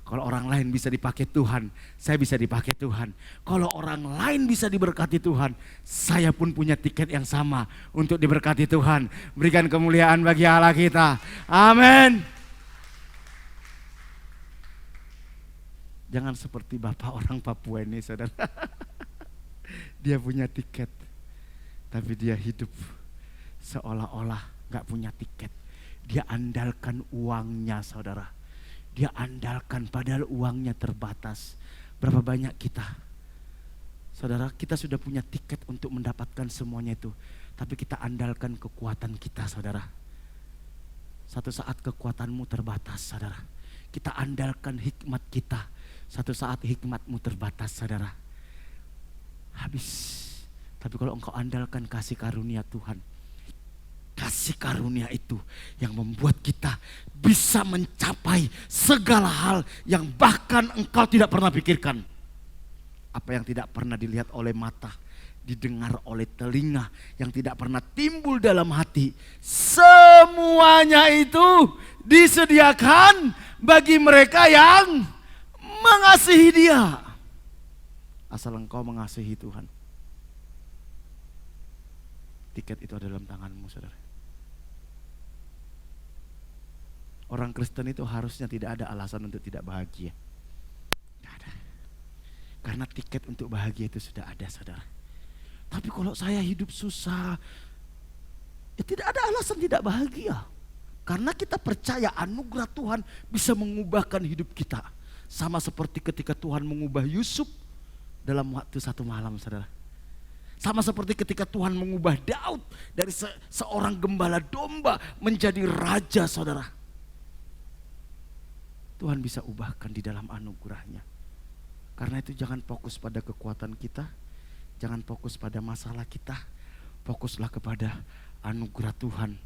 Kalau orang lain bisa dipakai Tuhan, saya bisa dipakai Tuhan. Kalau orang lain bisa diberkati Tuhan, saya pun punya tiket yang sama untuk diberkati Tuhan. Berikan kemuliaan bagi Allah kita. Amin. Jangan seperti Bapak orang Papua ini, saudara. Dia punya tiket, tapi dia hidup seolah-olah gak punya tiket. Dia andalkan uangnya, saudara. Dia andalkan padahal uangnya terbatas. Berapa banyak kita, saudara, kita sudah punya tiket untuk mendapatkan semuanya itu, tapi kita andalkan kekuatan kita, saudara. Satu saat kekuatanmu terbatas, saudara. Kita andalkan hikmat kita. Satu saat hikmatmu terbatas, saudara. Habis. Tapi kalau engkau andalkan kasih karunia Tuhan, kasih karunia itu yang membuat kita bisa mencapai segala hal yang bahkan engkau tidak pernah pikirkan. Apa yang tidak pernah dilihat oleh mata, didengar oleh telinga, yang tidak pernah timbul dalam hati, semuanya itu disediakan bagi mereka yang mengasihi Dia. Asal engkau mengasihi Tuhan. Tiket itu ada dalam tanganmu, saudara. Orang Kristen itu harusnya tidak ada alasan untuk tidak bahagia. Tidak ada. Karena tiket untuk bahagia itu sudah ada, saudara. Tapi kalau saya hidup susah, ya tidak ada alasan tidak bahagia. Karena kita percaya anugerah Tuhan bisa mengubahkan hidup kita. Sama seperti ketika Tuhan mengubah Yusuf dalam waktu satu malam, saudara. Sama seperti ketika Tuhan mengubah Daud dari seorang gembala domba menjadi raja, saudara. Tuhan bisa ubahkan di dalam anugerahnya. Karena itu jangan fokus pada kekuatan kita, jangan fokus pada masalah kita, fokuslah kepada anugerah Tuhan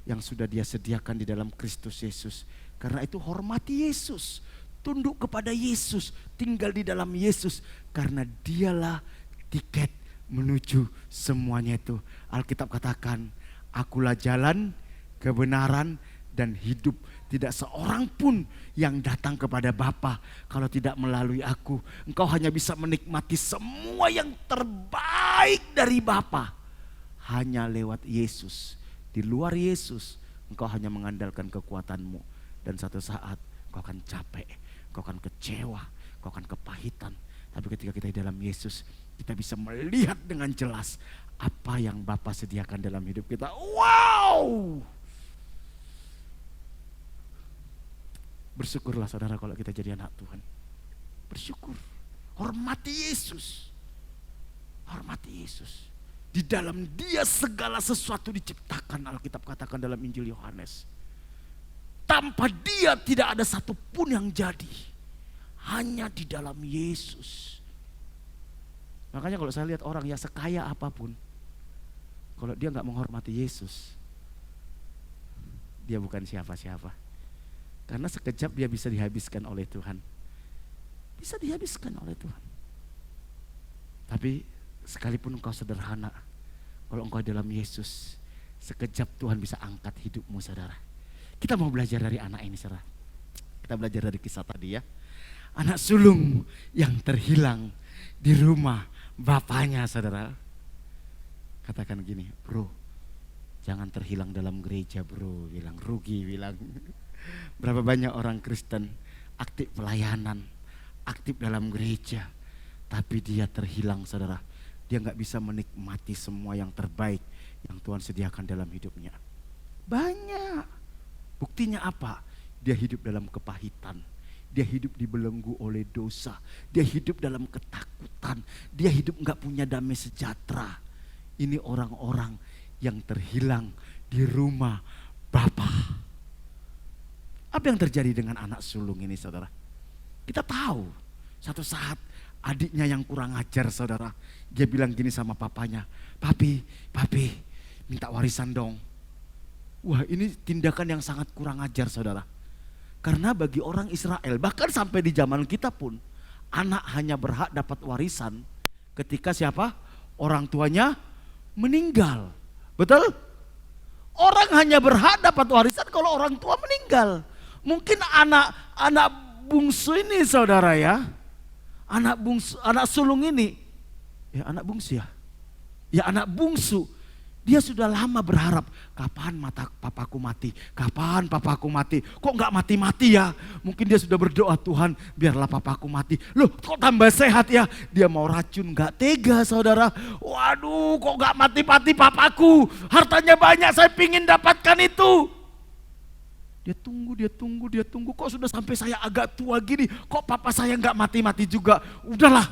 yang sudah Dia sediakan di dalam Kristus Yesus. Karena itu hormati Yesus, tunduk kepada Yesus, tinggal di dalam Yesus, karena Dialah tiket menuju semuanya itu. Alkitab katakan, akulah jalan, kebenaran, dan hidup. Tidak seorang pun yang datang kepada Bapa kalau tidak melalui aku. Engkau hanya bisa menikmati semua yang terbaik dari Bapa hanya lewat Yesus. Di luar Yesus, engkau hanya mengandalkan kekuatanmu. Dan satu saat kau akan capek, kau akan kecewa, kau akan kepahitan. Tapi ketika kita di dalam Yesus, kita bisa melihat dengan jelas apa yang Bapa sediakan dalam hidup kita. Wow! Bersyukurlah saudara kalau kita jadi anak Tuhan. Bersyukur. Hormati Yesus. Hormati Yesus. Di dalam dia segala sesuatu diciptakan, Alkitab katakan dalam Injil Yohanes. Tanpa dia tidak ada satupun yang jadi. Hanya di dalam Yesus. Makanya kalau saya lihat orang ya sekaya apapun, kalau dia gak menghormati Yesus, dia bukan siapa-siapa. Karena sekejap dia bisa dihabiskan oleh Tuhan. Bisa dihabiskan oleh Tuhan. Tapi sekalipun engkau sederhana, kalau engkau dalam Yesus, sekejap Tuhan bisa angkat hidupmu, saudara. Kita mau belajar dari anak ini, saudara. Kita belajar dari kisah tadi ya. Anak sulung yang terhilang di rumah bapaknya, saudara. Katakan gini, bro, jangan terhilang dalam gereja, bro. Bilang rugi, bilang. Berapa banyak orang Kristen aktif pelayanan, aktif dalam gereja, tapi dia terhilang, saudara. Dia gak bisa menikmati semua yang terbaik yang Tuhan sediakan dalam hidupnya. Banyak. Buktinya apa? Dia hidup dalam kepahitan. Dia hidup dibelenggu oleh dosa. Dia hidup dalam ketakutan. Dia hidup gak punya damai sejahtera. Ini orang-orang yang terhilang di rumah Bapa. Apa yang terjadi dengan anak sulung ini, saudara? Kita tahu satu saat adiknya yang kurang ajar, saudara, dia bilang gini sama papanya, papi, minta warisan dong. Wah, ini tindakan yang sangat kurang ajar, saudara. Karena bagi orang Israel, bahkan sampai di zaman kita pun, anak hanya berhak dapat warisan ketika siapa? Orang tuanya meninggal. Betul? Orang hanya berhak dapat warisan kalau orang tua meninggal. Mungkin anak bungsu ini, saudara ya, anak sulung ini, ya anak bungsu ya anak bungsu, dia sudah lama berharap, kapan papaku mati, kapan papaku mati, kok nggak mati-mati ya? Mungkin dia sudah berdoa, Tuhan biarlah papaku mati. Loh kok tambah sehat ya? Dia mau racun, nggak tega, saudara. Waduh, kok nggak mati-mati papaku? Hartanya banyak, saya pingin dapatkan itu. Dia tunggu, kok sudah sampai saya agak tua gini, kok papa saya nggak mati-mati juga. Udahlah,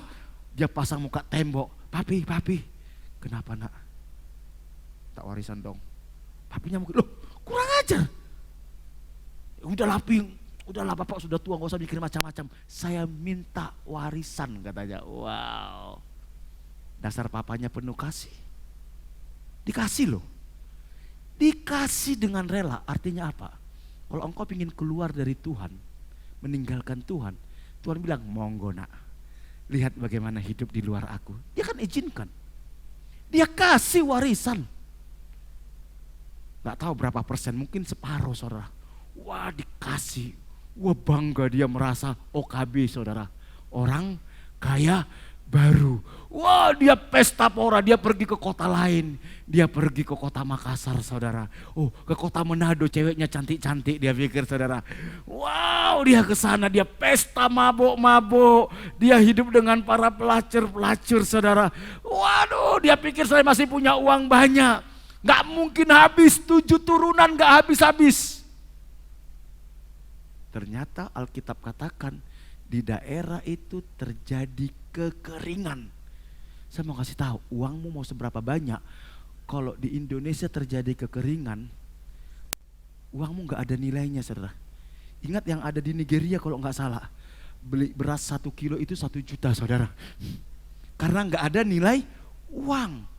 dia pasang muka tembok, papi, kenapa nak? Tak warisan dong. Papinya mungkin, loh kurang ajar. Udahlah bapak sudah tua, gak usah mikir macam-macam. Saya minta warisan, katanya. Wow, dasar papanya penuh kasih. Dikasih loh, dikasih dengan rela. Artinya apa? Kalau engkau ingin keluar dari Tuhan, meninggalkan Tuhan, Tuhan bilang, monggo nak, lihat bagaimana hidup di luar aku. Dia kan izinkan, dia kasih warisan. Gak tahu berapa persen, mungkin separuh, saudara. Wah dikasih, wah bangga dia merasa OKB, saudara. Orang kaya baru. Wah dia pesta pora, dia pergi ke kota lain. Dia pergi ke kota Makassar, saudara. Oh ke kota Manado, ceweknya cantik-cantik, dia pikir, saudara. Wow, dia ke sana, dia pesta mabuk-mabuk. Dia hidup dengan para pelacur-pelacur, saudara. Waduh, dia pikir saya masih punya uang banyak. Gak mungkin habis, 7 turunan gak habis-habis. Ternyata Alkitab katakan di daerah itu terjadi kekeringan. Saya mau kasih tahu, uangmu mau seberapa banyak, kalau di Indonesia terjadi kekeringan, uangmu gak ada nilainya, saudara. Ingat yang ada di Nigeria kalau gak salah, beli beras 1 kilo itu 1 juta, saudara. Karena gak ada nilai uang.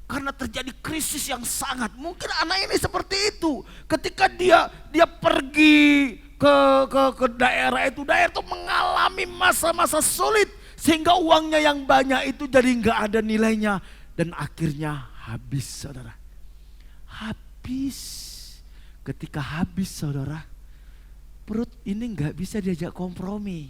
Karena terjadi krisis yang sangat, mungkin anak ini seperti itu. Ketika dia pergi ke daerah itu mengalami masa-masa sulit. Sehingga uangnya yang banyak itu jadi nggak ada nilainya. Dan akhirnya habis, saudara. Habis. Ketika habis, saudara, perut ini nggak bisa diajak kompromi.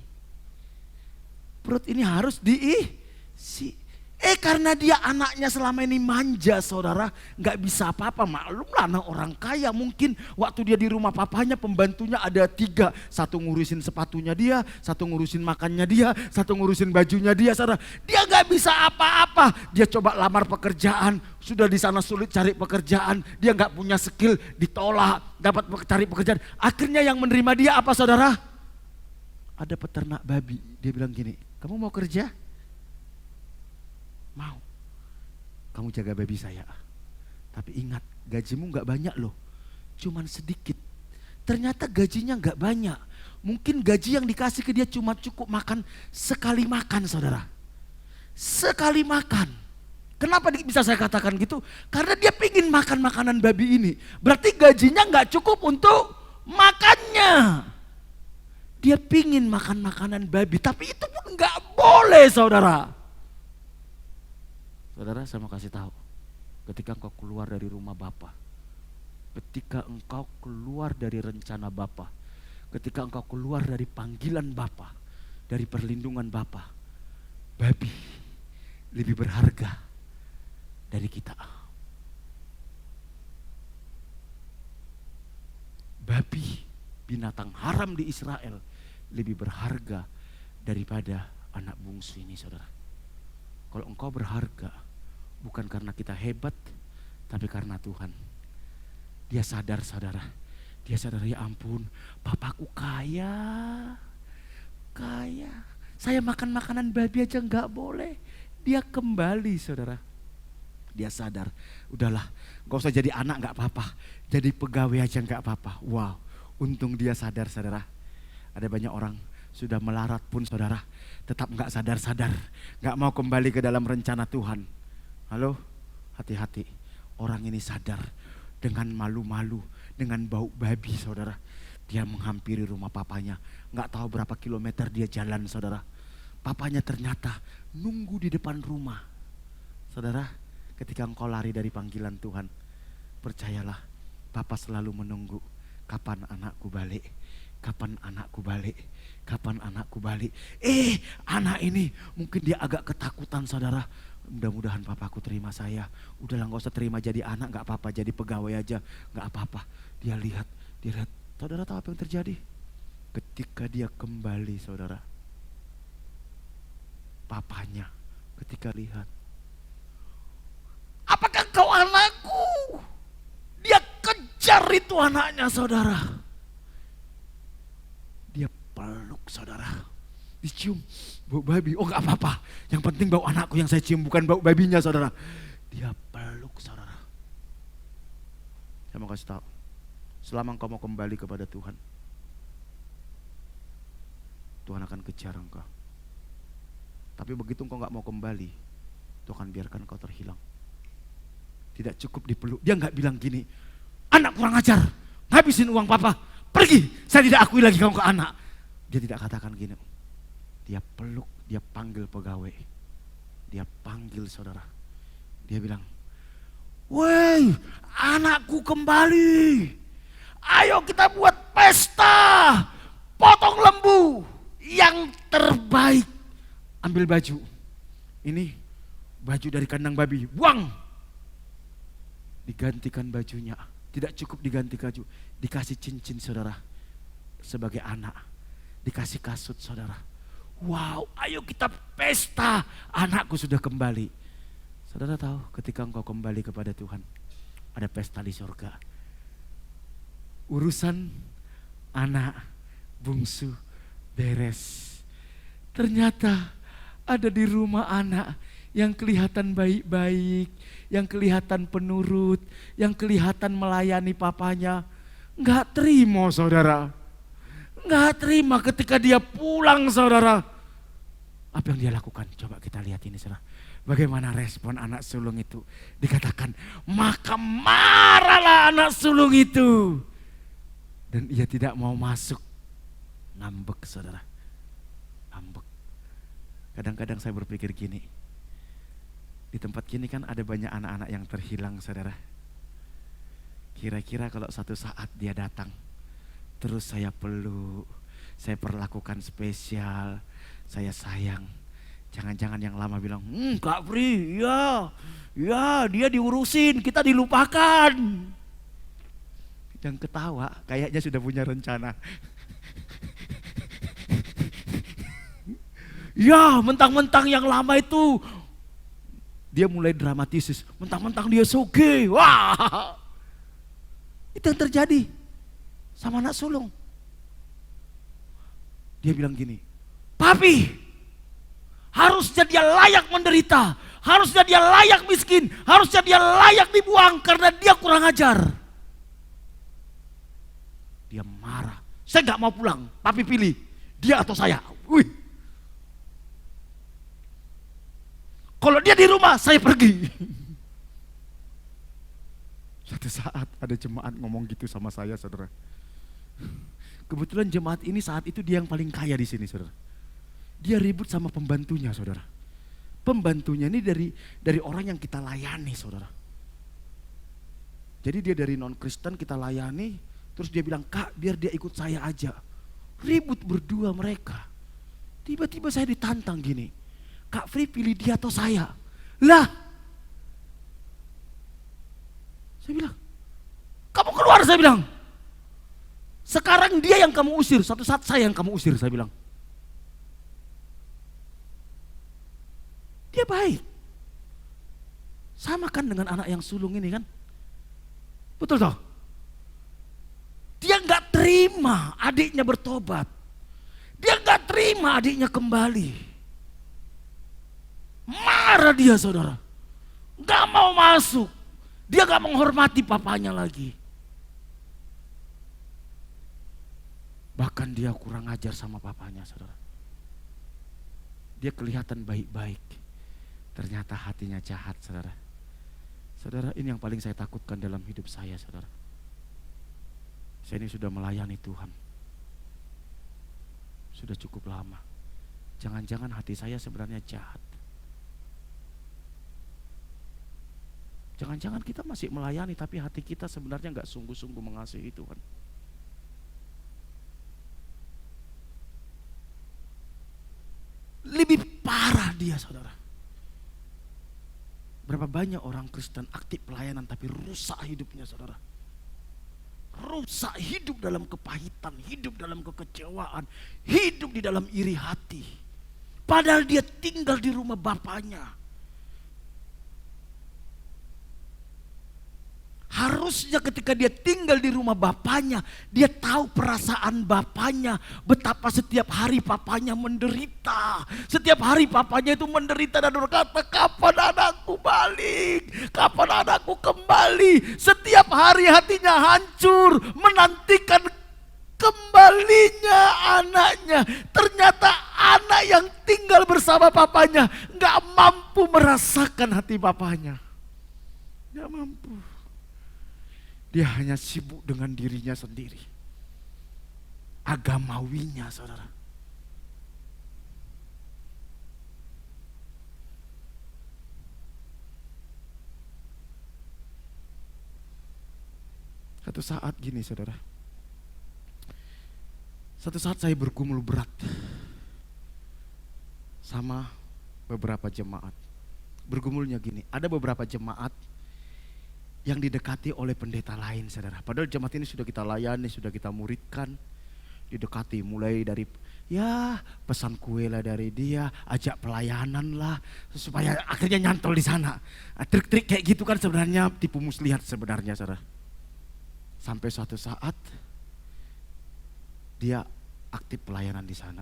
Perut ini harus diisi. Karena dia anaknya selama ini manja, saudara, nggak bisa apa-apa. Maklumlah anak orang kaya, mungkin waktu dia di rumah papanya pembantunya ada 3, 1 ngurusin sepatunya dia, 1 ngurusin makannya dia, 1 ngurusin bajunya dia, saudara. Dia nggak bisa apa-apa. Dia coba lamar pekerjaan, sudah di sana sulit cari pekerjaan, dia nggak punya skill, ditolak, dapat cari pekerjaan. Akhirnya yang menerima dia apa, saudara? Ada peternak babi. Dia bilang gini, kamu mau kerja? Mau. kamu jaga baby saya. Tapi ingat, gajimu gak banyak loh, cuman sedikit. Ternyata gajinya gak banyak. Mungkin gaji yang dikasih ke dia cuma cukup makan sekali makan, saudara. Sekali makan. Kenapa bisa saya katakan gitu? Karena dia pingin makan makanan babi ini. Berarti gajinya gak cukup untuk makannya. Dia pingin makan makanan babi, tapi itu pun gak boleh, saudara. Saudara, saya mau kasih tahu. Ketika engkau keluar dari rumah Bapa, ketika engkau keluar dari rencana Bapa, ketika engkau keluar dari panggilan Bapa, dari perlindungan Bapa, babi lebih berharga dari kita. Babi, binatang haram di Israel, lebih berharga daripada anak bungsu ini, saudara. Kalau engkau berharga, bukan karena kita hebat, tapi karena Tuhan. Dia sadar, saudara. Dia sadar, ya ampun, papaku kaya. Saya makan makanan babi aja gak boleh. Dia kembali, saudara. Dia sadar, udahlah, gak usah jadi anak gak apa-apa, jadi pegawai aja gak apa-apa. Wow, untung dia sadar, saudara. Ada banyak orang sudah melarat pun, saudara, tetap gak sadar-sadar, gak mau kembali ke dalam rencana Tuhan. Halo, hati-hati, orang ini sadar dengan malu-malu, dengan bau babi, saudara. Dia menghampiri rumah papanya, gak tahu berapa kilometer dia jalan, saudara. Papanya ternyata nunggu di depan rumah. Saudara, ketika engkau lari dari panggilan Tuhan, percayalah, Papa selalu menunggu. Kapan anakku balik? Kapan anakku balik? Kapan anakku balik? Anak ini mungkin dia agak ketakutan, saudara. Mudah-mudahan papaku terima saya. Udahlah, gak usah terima jadi anak, gak apa-apa, jadi pegawai aja, gak apa-apa. Dia lihat. Saudara tahu apa yang terjadi? Ketika dia kembali, saudara, papanya ketika lihat, apakah kau anakku? Dia kejar itu anaknya, saudara. Dia peluk, saudara. Dicium, bau babi. Oh gak apa-apa, yang penting bau anakku yang saya cium, bukan bau babinya, saudara. Dia peluk, saudara. Saya mau kasih tahu, selama engkau mau kembali kepada Tuhan, Tuhan akan kejar engkau. Tapi begitu engkau gak mau kembali, Tuhan biarkan engkau terhilang. Tidak cukup dipeluk. Dia gak bilang gini, anak kurang ajar, ngabisin uang papa, pergi, saya tidak akui lagi kamu ke anak. Dia tidak katakan gini. Dia peluk, dia panggil pegawai, dia panggil saudara. Dia bilang, woi anakku kembali, ayo kita buat pesta, potong lembu yang terbaik. Ambil baju, ini baju dari kandang babi, buang. Digantikan bajunya, tidak cukup diganti baju, dikasih cincin, saudara, sebagai anak, dikasih kasut, saudara. Wow, ayo kita pesta, anakku sudah kembali. Saudara tahu, ketika engkau kembali kepada Tuhan, ada pesta di surga. Urusan anak bungsu beres. Ternyata ada di rumah anak yang kelihatan baik-baik, yang kelihatan penurut, yang kelihatan melayani papanya. Enggak terima, saudara. Enggak terima ketika dia pulang, saudara. Apa yang dia lakukan? Coba kita lihat ini, saudara. Bagaimana respon anak sulung itu? Dikatakan, maka marahlah anak sulung itu. Dan ia tidak mau masuk. Ngambek, saudara. Ngambek. Kadang-kadang saya berpikir gini. Di tempat gini kan ada banyak anak-anak yang terhilang, saudara. Kira-kira kalau satu saat dia datang, terus saya peluk, saya perlakukan spesial, saya sayang. Jangan-jangan yang lama bilang, Kak Pri, ya dia diurusin, kita dilupakan. Yang ketawa kayaknya sudah punya rencana. Ya, mentang-mentang yang lama itu, dia mulai dramatis, mentang-mentang dia soge. Wah, itu yang terjadi sama anak sulung. Dia bilang gini, papi, harusnya dia layak menderita, Harusnya dia layak miskin, harusnya dia layak dibuang karena dia kurang ajar. Dia marah, saya gak mau pulang, papi pilih dia atau saya. Wih. Kalau dia di rumah, saya pergi. Suatu saat ada jemaat ngomong gitu sama saya, saudara. Kebetulan jemaat ini saat itu dia yang paling kaya di sini, saudara. Dia ribut sama pembantunya, saudara. Pembantunya ini dari orang yang kita layani, saudara. Jadi dia dari non-Kristen kita layani, terus dia bilang, "Kak, biar dia ikut saya aja." Ribut berdua mereka. Tiba-tiba saya ditantang gini, "Kak Fri, pilih dia atau saya?" Lah, saya bilang, "Kamu keluar," saya bilang. "Sekarang dia yang kamu usir, suatu saat saya yang kamu usir," saya bilang. Dia baik. Sama kan dengan anak yang sulung ini kan? Betul toh? Dia gak terima adiknya bertobat. Dia gak terima adiknya kembali. Marah dia, saudara. Gak mau masuk. Dia gak menghormati papanya lagi. Bahkan dia kurang ajar sama papanya, saudara. Dia kelihatan baik-baik. Ternyata hatinya jahat, saudara. Saudara, ini yang paling saya takutkan dalam hidup saya, saudara. Saya ini sudah melayani Tuhan. Sudah cukup lama. Jangan-jangan hati saya sebenarnya jahat. Jangan-jangan kita masih melayani tapi hati kita sebenarnya gak sungguh-sungguh mengasihi Tuhan. Lebih parah dia, saudara. Berapa banyak orang Kristen aktif pelayanan tapi rusak hidupnya, saudara. Rusak, hidup dalam kepahitan, hidup dalam kekecewaan, hidup di dalam iri hati. Padahal dia tinggal di rumah bapaknya. Harusnya ketika dia tinggal di rumah bapaknya, dia tahu perasaan bapaknya, betapa setiap hari papanya menderita. Setiap hari papanya itu menderita dan berkata, "Kapan anakku balik? Kapan anakku kembali?" Setiap hari hatinya hancur, menantikan kembalinya anaknya. Ternyata anak yang tinggal bersama papanya gak mampu merasakan hati papanya. Gak mampu. Dia hanya sibuk dengan dirinya sendiri. Agamawinya, saudara. Satu saat gini, saudara. Satu saat saya bergumul berat sama beberapa jemaat. Bergumulnya gini, ada beberapa jemaat yang didekati oleh pendeta lain, saudara. Padahal jemaat ini sudah kita layani, sudah kita muridkan. Didekati mulai dari pesan kue lah dari dia, ajak pelayanan lah, supaya akhirnya nyantol di sana. Trik-trik kayak gitu kan sebenarnya tipu muslihat sebenarnya, saudara. Sampai suatu saat dia aktif pelayanan di sana.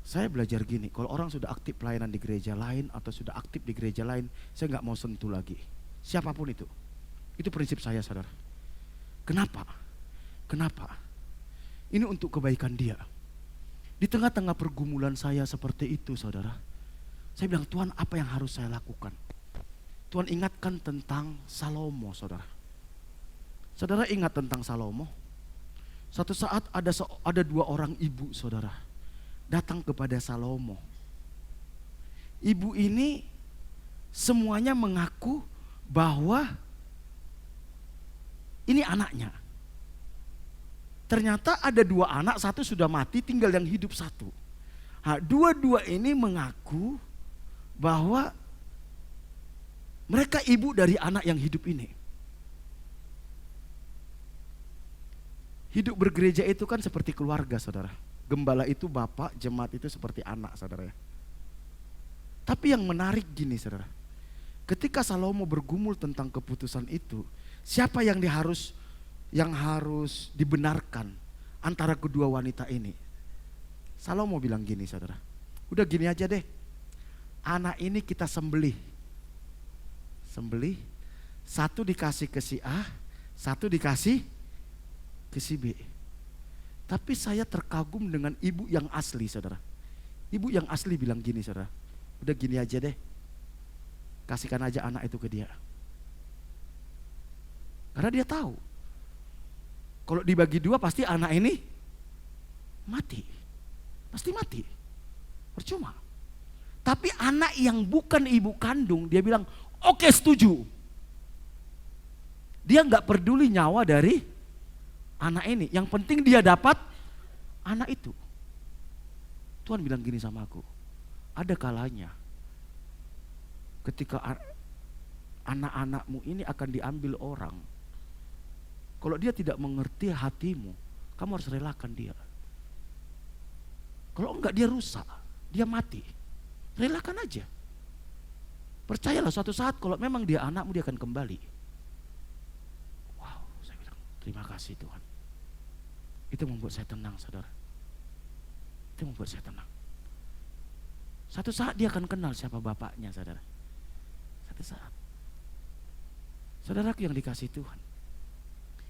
Saya belajar gini, kalau orang sudah aktif pelayanan di gereja lain atau sudah aktif di gereja lain, saya nggak mau sentuh lagi. Siapapun itu prinsip saya, saudara. Kenapa? Ini untuk kebaikan dia. Di tengah-tengah pergumulan saya seperti itu, saudara, saya bilang, "Tuhan, apa yang harus saya lakukan?" Tuhan ingatkan tentang Salomo, saudara. Saudara ingat tentang Salomo? Suatu saat ada dua orang ibu, saudara, datang kepada Salomo. Ibu ini semuanya mengaku bahwa ini anaknya. Ternyata ada dua anak, satu sudah mati, tinggal yang hidup satu. Nah, dua-dua ini mengaku bahwa mereka ibu dari anak yang hidup ini. Hidup bergereja itu kan seperti keluarga, saudara. Gembala itu bapak, jemaat itu seperti anak, saudara. Tapi yang menarik gini, saudara. Ketika Salomo bergumul tentang keputusan itu, siapa yang harus dibenarkan antara kedua wanita ini? Salomo bilang gini, saudara. Udah gini aja deh. anak ini kita sembelih. Sembelih, satu dikasih ke si A, satu dikasih ke si B. Tapi saya terkagum dengan ibu yang asli, saudara. Ibu yang asli bilang gini, saudara, udah gini aja deh, kasihkan aja anak itu ke dia. Karena dia tahu, kalau dibagi dua pasti anak ini mati. Pasti mati, percuma. Tapi anak yang bukan ibu kandung, dia bilang, oke, setuju. Dia nggak peduli nyawa dari anak ini, yang penting dia dapat anak itu. Tuhan bilang gini sama aku, ada kalanya ketika anak-anakmu ini akan diambil orang, kalau dia tidak mengerti hatimu, kamu harus relakan dia. Kalau enggak dia rusak, dia mati. Relakan aja. Percayalah suatu saat kalau memang dia anakmu, dia akan kembali. Wow, saya bilang terima kasih Tuhan. Itu membuat saya tenang, saudara. Itu membuat saya tenang. Satu saat dia akan kenal siapa bapaknya, saudara. Satu saat. Saudaraku yang dikasih Tuhan,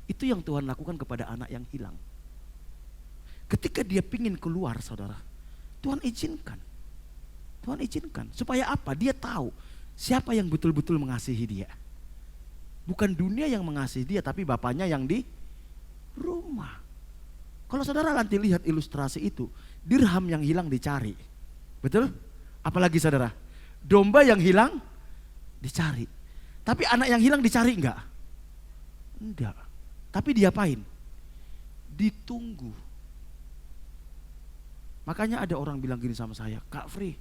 itu yang Tuhan lakukan kepada anak yang hilang. Ketika dia pingin keluar, saudara, Tuhan izinkan. Tuhan izinkan. Supaya apa? Dia tahu siapa yang betul-betul mengasihi dia. Bukan dunia yang mengasihi dia, tapi bapaknya yang di rumah. Kalau saudara nanti lihat ilustrasi itu, dirham yang hilang dicari. Betul? Apalagi saudara, domba yang hilang dicari. Tapi anak yang hilang dicari enggak? Enggak. Tapi diapain? Ditunggu. Makanya ada orang bilang gini sama saya, Kak Fri,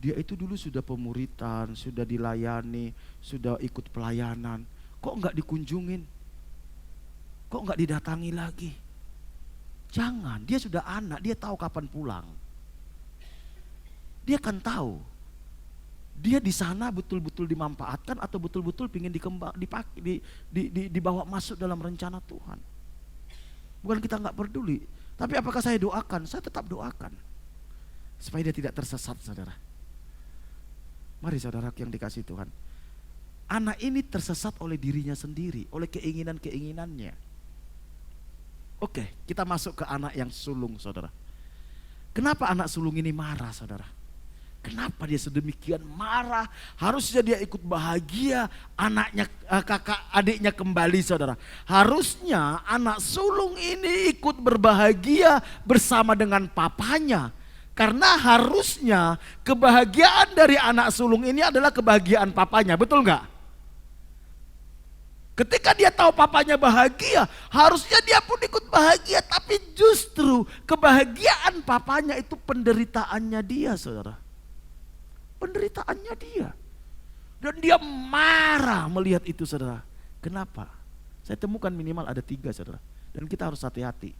dia itu dulu sudah pemuritan, sudah dilayani, sudah ikut pelayanan, kok enggak dikunjungin? Kok enggak didatangi lagi? Jangan, dia sudah anak, dia tahu kapan pulang. Dia kan tahu. Dia di sana betul-betul dimanfaatkan atau betul-betul ingin dibawa masuk dalam rencana Tuhan. Bukan kita enggak peduli, tapi apakah saya doakan? Saya tetap doakan supaya dia tidak tersesat, saudara. Mari saudara yang dikasih Tuhan, anak ini tersesat oleh dirinya sendiri, oleh keinginan-keinginannya. Oke, kita masuk ke anak yang sulung, saudara. Kenapa anak sulung ini marah, saudara? Kenapa dia sedemikian marah? Harusnya dia ikut bahagia, anaknya, kakak adiknya kembali, saudara. Harusnya anak sulung ini ikut berbahagia bersama dengan papanya. Karena harusnya kebahagiaan dari anak sulung ini adalah kebahagiaan papanya, betul nggak? Ketika dia tahu papanya bahagia, harusnya dia pun ikut bahagia. Tapi justru kebahagiaan papanya itu penderitaannya dia, saudara. Penderitaannya dia. Dan dia marah melihat itu, saudara. Kenapa? Saya temukan minimal ada 3, saudara. Dan kita harus hati-hati.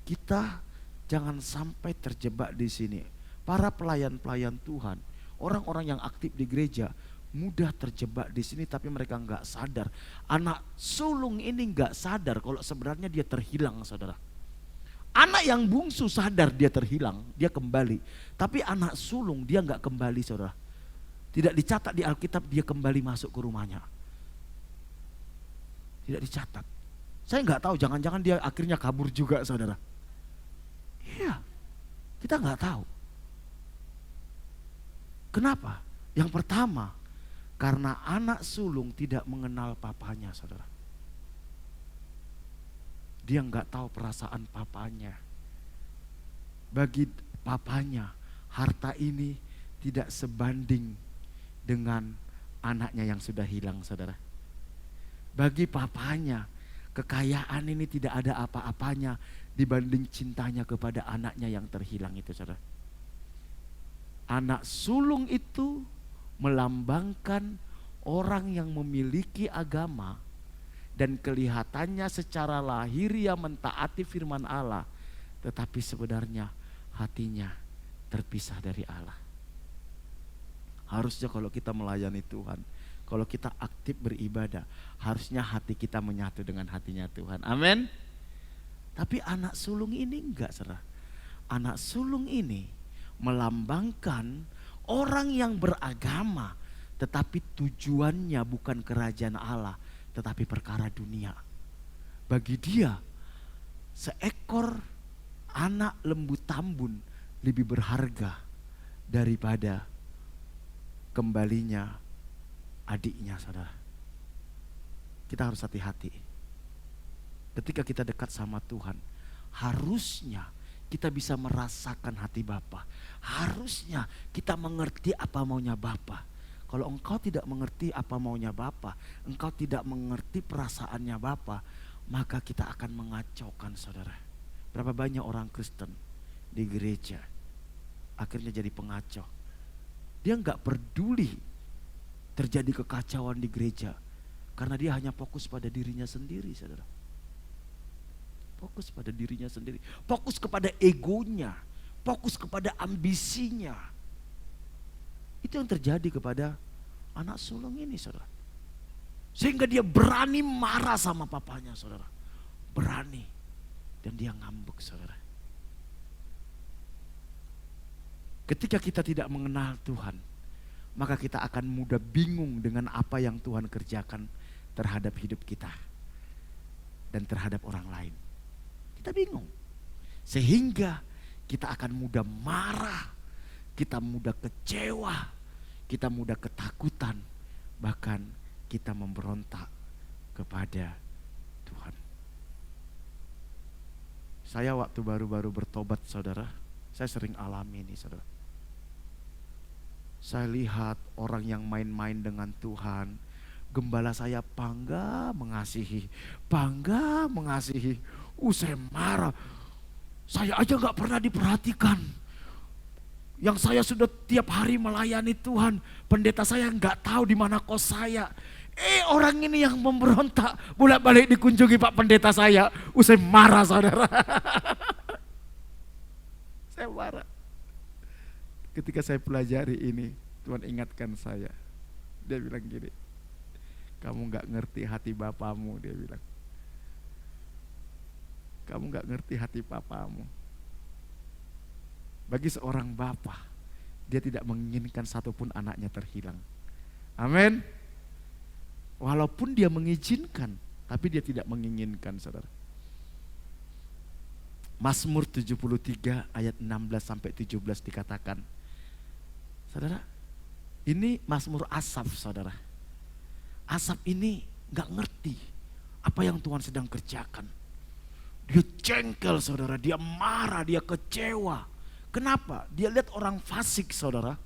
Kita jangan sampai terjebak di sini. Para pelayan-pelayan Tuhan, orang-orang yang aktif di gereja, mudah terjebak di sini tapi mereka nggak sadar. Anak sulung ini nggak sadar kalau sebenarnya dia terhilang, saudara. Anak yang bungsu sadar dia terhilang, dia kembali. Tapi anak sulung dia nggak kembali, saudara. Tidak dicatat di Alkitab dia kembali masuk ke rumahnya. Tidak dicatat. Saya nggak tahu, jangan-jangan dia akhirnya kabur juga, saudara. Iya, kita nggak tahu. Kenapa? Yang pertama, karena anak sulung tidak mengenal papanya, saudara. Dia nggak tahu perasaan papanya. Bagi papanya, harta ini tidak sebanding dengan anaknya yang sudah hilang, saudara. Bagi papanya, kekayaan ini tidak ada apa-apanya dibanding cintanya kepada anaknya yang terhilang itu, saudara. Anak sulung itu melambangkan orang yang memiliki agama dan kelihatannya secara lahiriah mentaati firman Allah, tetapi sebenarnya hatinya terpisah dari Allah. Harusnya kalau kita melayani Tuhan, kalau kita aktif beribadah, harusnya hati kita menyatu dengan hatinya Tuhan. Amin. Tapi anak sulung ini enggak, saudara. Anak sulung ini melambangkan Orang yang beragama tetapi tujuannya bukan kerajaan Allah, tetapi perkara dunia. Bagi dia seekor anak lembu tambun lebih berharga daripada kembalinya adiknya, saudara. Kita harus hati-hati. Ketika kita dekat sama Tuhan, harusnya kita bisa merasakan hati Bapa. Harusnya kita mengerti apa maunya Bapa. Kalau engkau tidak mengerti apa maunya Bapa, engkau tidak mengerti perasaannya Bapa, maka kita akan mengacaukan, saudara. Berapa banyak orang Kristen di gereja akhirnya jadi pengacau. Dia nggak peduli terjadi kekacauan di gereja, karena dia hanya fokus pada dirinya sendiri, saudara. Fokus pada dirinya sendiri, fokus kepada egonya, fokus kepada ambisinya. Itu yang terjadi kepada anak sulung ini, saudara. Sehingga dia berani marah sama papanya, saudara. Berani. Dan dia ngambek, saudara. Ketika kita tidak mengenal Tuhan, maka kita akan mudah bingung dengan apa yang Tuhan kerjakan terhadap hidup kita dan terhadap orang lain. Kita bingung. Sehingga kita akan mudah marah, kita mudah kecewa, kita mudah ketakutan, bahkan kita memberontak kepada Tuhan. Saya waktu baru-baru bertobat, saudara, saya sering alami ini, saudara. Saya lihat orang yang main-main dengan Tuhan. Gembala saya bangga mengasihi. Saya marah. Saya aja gak pernah diperhatikan. Yang saya sudah tiap hari melayani Tuhan. Pendeta saya gak tahu di mana kos saya. Orang ini yang memberontak. Bolak-balik dikunjungi Pak Pendeta saya. Saya marah, saudara. Saya marah. Ketika saya pelajari ini, Tuhan ingatkan saya. Dia bilang gini, kamu gak ngerti hati bapamu, dia bilang. Kamu gak ngerti hati papamu. Bagi seorang bapa, dia tidak menginginkan satupun anaknya terhilang. Amin. Walaupun dia mengizinkan, tapi dia tidak menginginkan, saudara. Mazmur 73 ayat 16-17 dikatakan, saudara, ini Mazmur Asaf, saudara. Asaf ini gak ngerti apa yang Tuhan sedang kerjakan. Dia jengkel, saudara, dia marah, dia kecewa. Kenapa? Dia lihat orang fasik, saudara.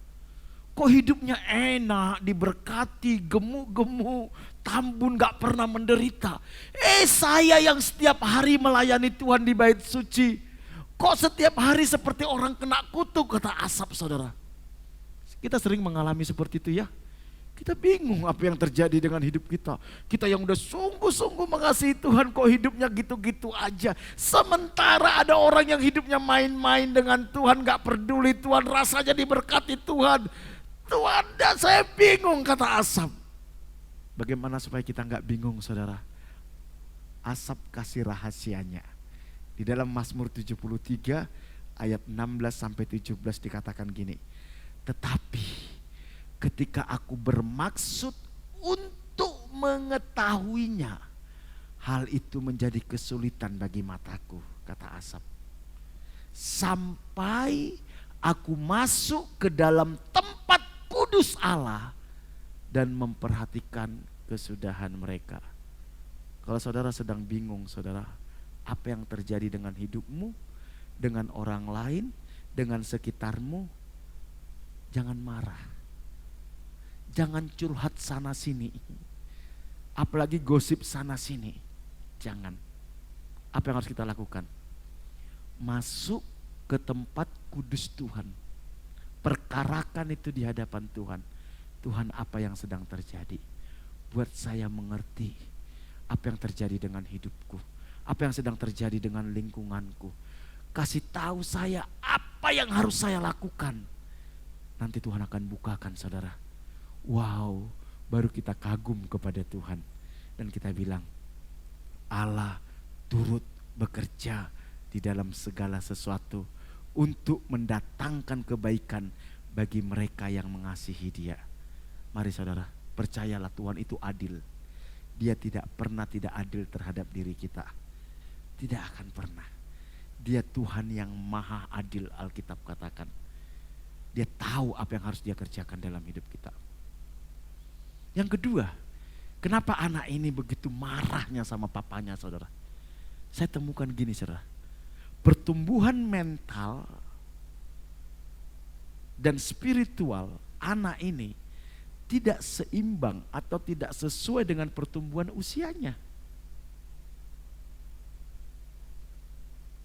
Kok hidupnya enak, diberkati, gemuk-gemuk, tambun, gak pernah menderita. Saya yang setiap hari melayani Tuhan di bait suci, kok setiap hari seperti orang kena kutuk, kata Asaf, saudara. Kita sering mengalami seperti itu, ya. Kita bingung apa yang terjadi dengan hidup kita. Kita yang udah sungguh-sungguh mengasihi Tuhan, kok hidupnya gitu-gitu aja. Sementara ada orang yang hidupnya main-main dengan Tuhan, gak peduli Tuhan, rasanya diberkati Tuhan. Tuhan, dan saya bingung, kata Asaf. Bagaimana supaya kita gak bingung, saudara? Asaf kasih rahasianya. Di dalam Mazmur 73 ayat 16-17 dikatakan gini. Tetapi ketika aku bermaksud untuk mengetahuinya, hal itu menjadi kesulitan bagi mataku, kata Asaf. Sampai aku masuk ke dalam tempat kudus Allah dan memperhatikan kesudahan mereka. Kalau saudara sedang bingung, saudara, apa yang terjadi dengan hidupmu, dengan orang lain, dengan sekitarmu, jangan marah. Jangan curhat sana sini. Apalagi gosip sana sini. Jangan. Apa yang harus kita lakukan? Masuk ke tempat kudus Tuhan. Perkarakan itu di hadapan Tuhan. Tuhan, apa yang sedang terjadi? Buat saya mengerti apa yang terjadi dengan hidupku. Apa yang sedang terjadi dengan lingkunganku. Kasih tahu saya apa yang harus saya lakukan. Nanti Tuhan akan bukakan, saudara. Wow, baru kita kagum kepada Tuhan. Dan kita bilang, Allah turut bekerja di dalam segala sesuatu untuk mendatangkan kebaikan bagi mereka yang mengasihi Dia. Mari saudara, percayalah Tuhan itu adil. Dia tidak pernah tidak adil terhadap diri kita. Tidak akan pernah. Dia Tuhan yang maha adil, Alkitab katakan. Dia tahu apa yang harus Dia kerjakan dalam hidup kita. Yang kedua, kenapa anak ini begitu marahnya sama papanya, saudara? Saya temukan gini, saudara. Pertumbuhan mental dan spiritual anak ini tidak seimbang atau tidak sesuai dengan pertumbuhan usianya.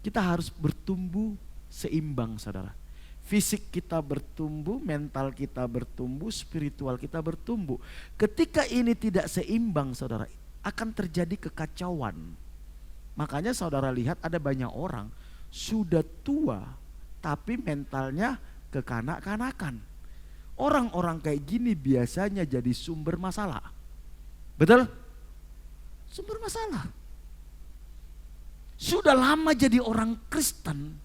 Kita harus bertumbuh seimbang, saudara. Fisik kita bertumbuh, mental kita bertumbuh, spiritual kita bertumbuh. Ketika ini tidak seimbang, saudara, akan terjadi kekacauan. Makanya saudara lihat ada banyak orang sudah tua tapi mentalnya kekanak-kanakan. Orang-orang kayak gini biasanya jadi sumber masalah. Betul? Sumber masalah. Sudah lama jadi orang Kristen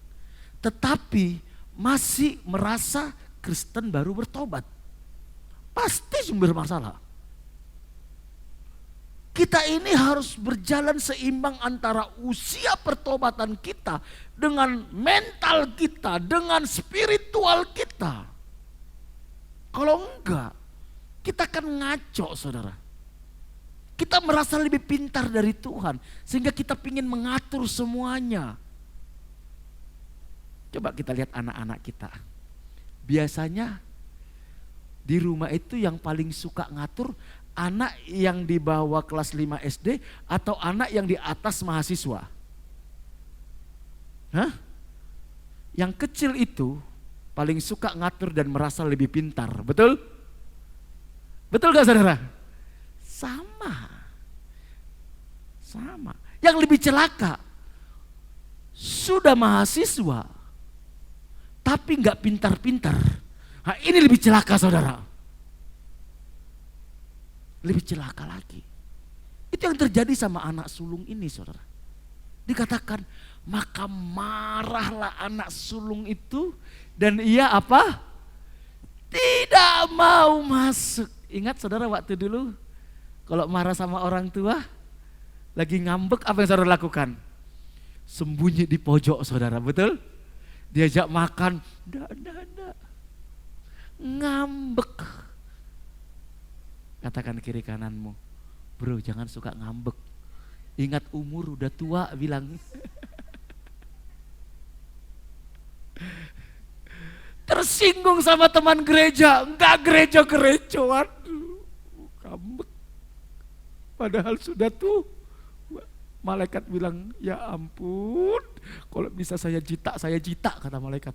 tetapi masih merasa Kristen baru bertobat. Pasti sumber masalah. Kita ini harus berjalan seimbang antara usia pertobatan kita dengan mental kita, dengan spiritual kita. Kalau enggak, kita akan ngaco, saudara. Kita merasa lebih pintar dari Tuhan, sehingga kita ingin mengatur semuanya. Coba kita lihat anak-anak kita. Biasanya di rumah itu yang paling suka ngatur anak yang di bawah kelas 5 SD atau anak yang di atas mahasiswa? Hah? Yang kecil itu paling suka ngatur dan merasa lebih pintar, betul? Betul gak saudara? Sama. Yang lebih celaka, sudah mahasiswa tapi gak pintar-pintar. Nah, ini lebih celaka, saudara. Lebih celaka lagi. Itu yang terjadi sama anak sulung ini, saudara. Dikatakan, maka marahlah anak sulung itu dan ia apa? Tidak mau masuk. Ingat saudara waktu dulu kalau marah sama orang tua, lagi ngambek, apa yang saudara lakukan? Sembunyi di pojok, saudara, betul? Diajak makan, enggak. Ngambek. Katakan kiri kananmu, bro jangan suka ngambek. Ingat umur udah tua bilang. Tersinggung sama teman gereja, enggak gereja-gereja, waduh, ngambek. Padahal sudah tuh. Malaikat bilang, ya ampun, kalau bisa saya jita, kata malaikat.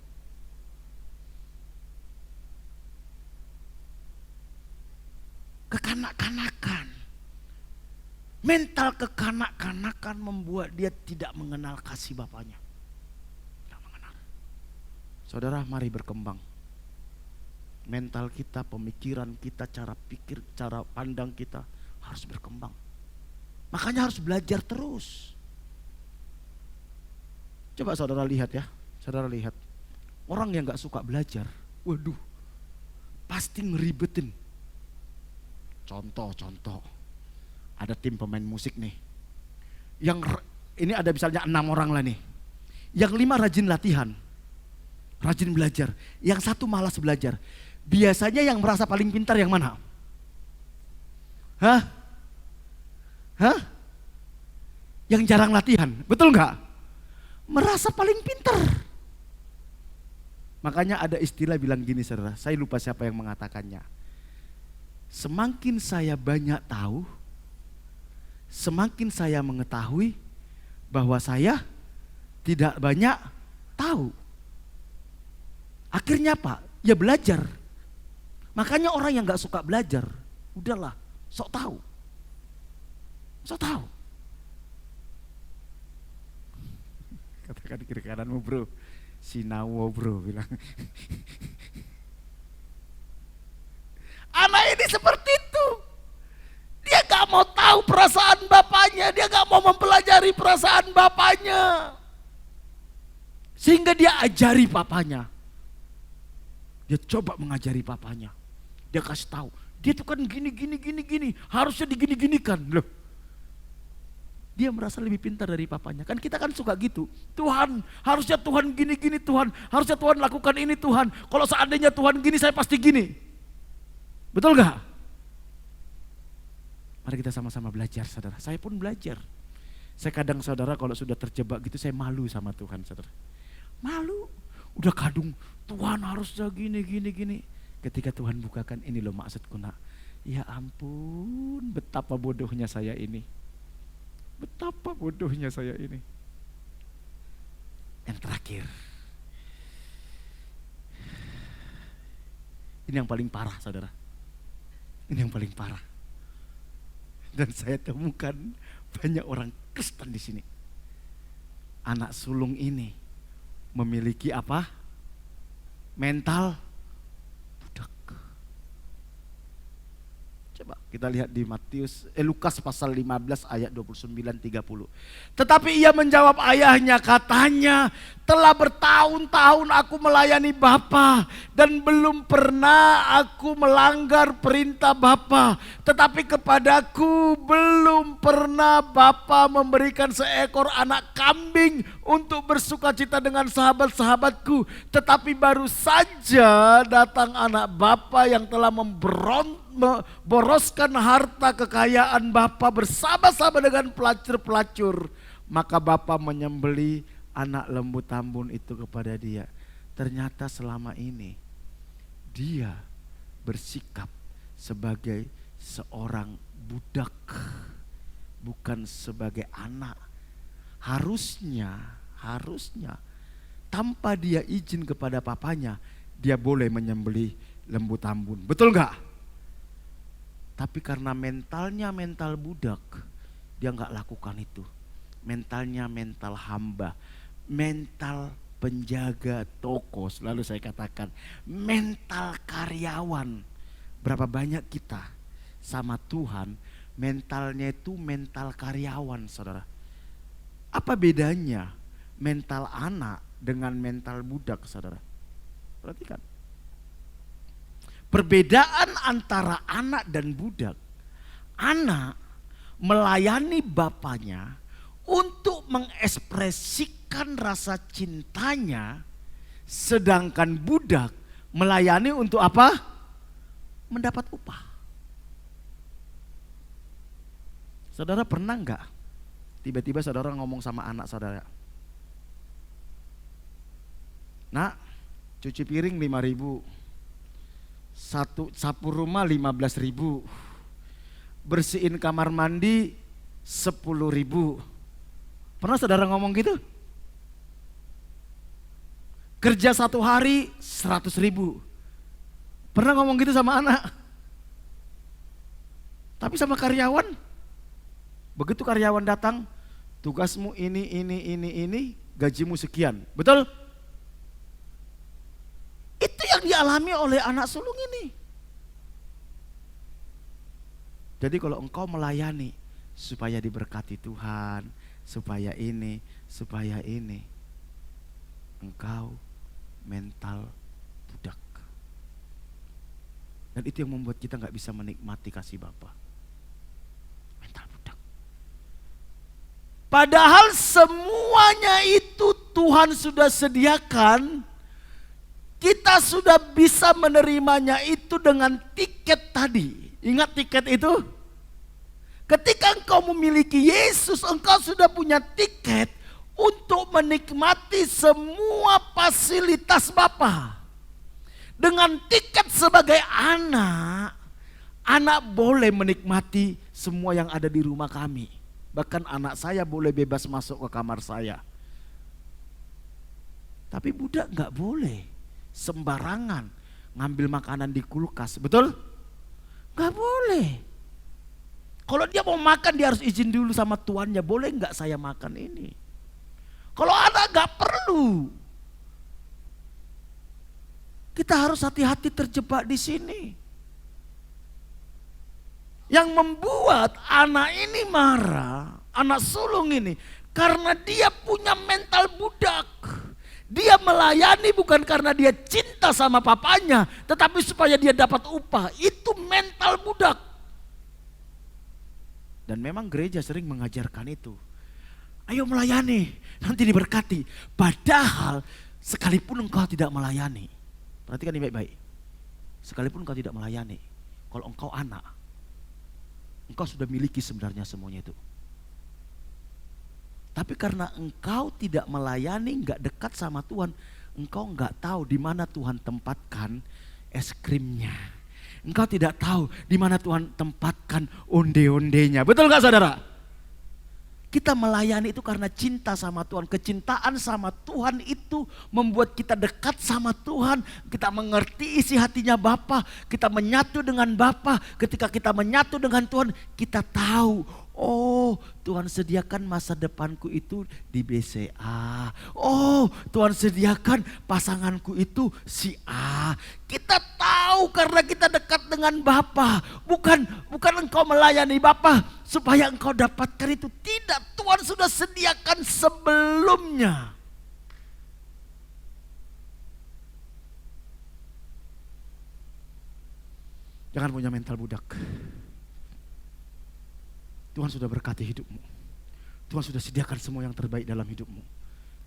Kekanak-kanakan. Mental kekanak-kanakan membuat dia tidak mengenal kasih Bapaknya. Tidak mengenal. Saudara, mari berkembang. Mental kita, pemikiran kita, cara pikir, cara pandang kita harus berkembang. Makanya harus belajar terus. Coba saudara lihat ya, saudara lihat. Orang yang gak suka belajar, waduh, pasti ngeribetin. Contoh, ada tim pemain musik nih. Ini ada misalnya 6 orang lah nih. Yang 5 rajin latihan, rajin belajar. Yang 1 malas belajar. Biasanya yang merasa paling pintar yang mana? Hah? Yang jarang latihan, betul nggak? Merasa paling pintar. Makanya ada istilah bilang gini, saudara. Saya lupa siapa yang mengatakannya. Semakin saya banyak tahu, semakin saya mengetahui bahwa saya tidak banyak tahu. Akhirnya apa? Ya belajar. Makanya orang yang nggak suka belajar, udahlah, sok tahu. Katakan kiri kananmu, bro. Sinawo, bro, bilang. Anak ini seperti itu. Dia gak mau tahu perasaan bapaknya, dia gak mau mempelajari perasaan bapaknya. Sehingga dia ajari papanya. Dia coba mengajari papanya. Dia kasih tahu, dia tuh kan gini, harusnya digini-ginikan. Loh, dia merasa lebih pintar dari papanya. Kan kita kan suka gitu. Tuhan, harusnya Tuhan gini-gini Tuhan. Harusnya Tuhan lakukan ini Tuhan. Kalau seandainya Tuhan gini, saya pasti gini. Betul gak? Mari kita sama-sama belajar, saudara. Saya pun belajar. Saya kadang, saudara, kalau sudah terjebak gitu, saya malu sama Tuhan, saudara. Malu. Udah kadung, Tuhan harusnya gini. Ketika Tuhan bukakan, ini loh maksudku nak. Ya ampun, betapa bodohnya saya ini. Betapa bodohnya saya ini. Yang terakhir. Ini yang paling parah, saudara. Ini yang paling parah. Dan saya temukan banyak orang Kristen di sini. Anak sulung ini memiliki apa? Mental budak. Coba kita lihat di Lukas pasal 15 ayat 29-30. Tetapi ia menjawab ayahnya, katanya, telah bertahun-tahun aku melayani Bapa dan belum pernah aku melanggar perintah Bapa. Tetapi kepadaku belum pernah Bapa memberikan seekor anak kambing untuk bersukacita dengan sahabat-sahabatku. Tetapi baru saja datang anak Bapa yang telah memboroskan harta kekayaan Bapa bersama-sama dengan pelacur-pelacur. Maka Bapa menyembelih anak lembu tambun itu kepada dia. Ternyata selama ini dia bersikap sebagai seorang budak, bukan sebagai anak. Harusnya tanpa dia izin kepada papanya, dia boleh menyembelih lembu tambun. Betul gak? Tapi karena mentalnya mental budak, dia gak lakukan itu. Mentalnya mental hamba, mental penjaga toko, selalu saya katakan mental karyawan. Berapa banyak kita sama Tuhan mentalnya itu mental karyawan, saudara. Apa bedanya mental anak dengan mental budak, saudara? Perhatikan. Perbedaan antara anak dan budak. Anak melayani bapaknya untuk mengekspresikan rasa cintanya, sedangkan budak melayani untuk apa? Mendapat upah. Saudara pernah enggak tiba-tiba saudara ngomong sama anak saudara, nak, cuci piring 5.000, sapu rumah 15.000, bersihin kamar mandi 10.000. Pernah saudara ngomong gitu? Kerja 1 hari 100.000. Pernah ngomong gitu sama anak? Tapi sama karyawan, begitu karyawan datang, tugasmu ini, gajimu sekian. Betul? Itu yang dialami oleh anak sulung ini. Jadi kalau engkau melayani supaya diberkati Tuhan, supaya ini, engkau mental budak. Dan itu yang membuat kita gak bisa menikmati kasih Bapa. Mental budak. Padahal semuanya itu Tuhan sudah sediakan. Kita sudah bisa menerimanya itu dengan tiket tadi. Ingat tiket itu? Ketika engkau memiliki Yesus, engkau sudah punya tiket untuk menikmati semua fasilitas Bapa. Dengan tiket sebagai anak, anak boleh menikmati semua yang ada di rumah kami. Bahkan anak saya boleh bebas masuk ke kamar saya. Tapi budak gak boleh sembarangan ngambil makanan di kulkas, betul? Gak boleh. Kalau dia mau makan dia harus izin dulu sama tuannya, boleh gak saya makan ini? Kalau anak gak perlu. Kita harus hati-hati terjebak di sini. Yang membuat anak ini marah, anak sulung ini, karena dia punya mental budak. Dia melayani bukan karena dia cinta cinta sama papanya, tetapi supaya dia dapat upah. Itu mental budak. Dan memang gereja sering mengajarkan itu. Ayo melayani, nanti diberkati. Padahal sekalipun engkau tidak melayani, perhatikan ini baik-baik. Sekalipun engkau tidak melayani, kalau engkau anak, engkau sudah miliki sebenarnya semuanya itu. Tapi karena engkau tidak melayani, enggak dekat sama Tuhan, engkau enggak tahu di mana Tuhan tempatkan es krimnya. Engkau tidak tahu di mana Tuhan tempatkan onde-ondenya. Betul enggak saudara? Kita melayani itu karena cinta sama Tuhan. Kecintaan sama Tuhan itu membuat kita dekat sama Tuhan. Kita mengerti isi hatinya Bapa. Kita menyatu dengan Bapa. Ketika kita menyatu dengan Tuhan, kita tahu, oh Tuhan sediakan masa depanku itu di BCA. Oh Tuhan sediakan pasanganku itu si A. Kita tahu karena kita dekat dengan Bapa. Bukan engkau melayani Bapa supaya engkau dapatkan itu. Tidak, Tuhan sudah sediakan sebelumnya. Jangan punya mental budak. Tuhan sudah berkati hidupmu. Tuhan sudah sediakan semua yang terbaik dalam hidupmu.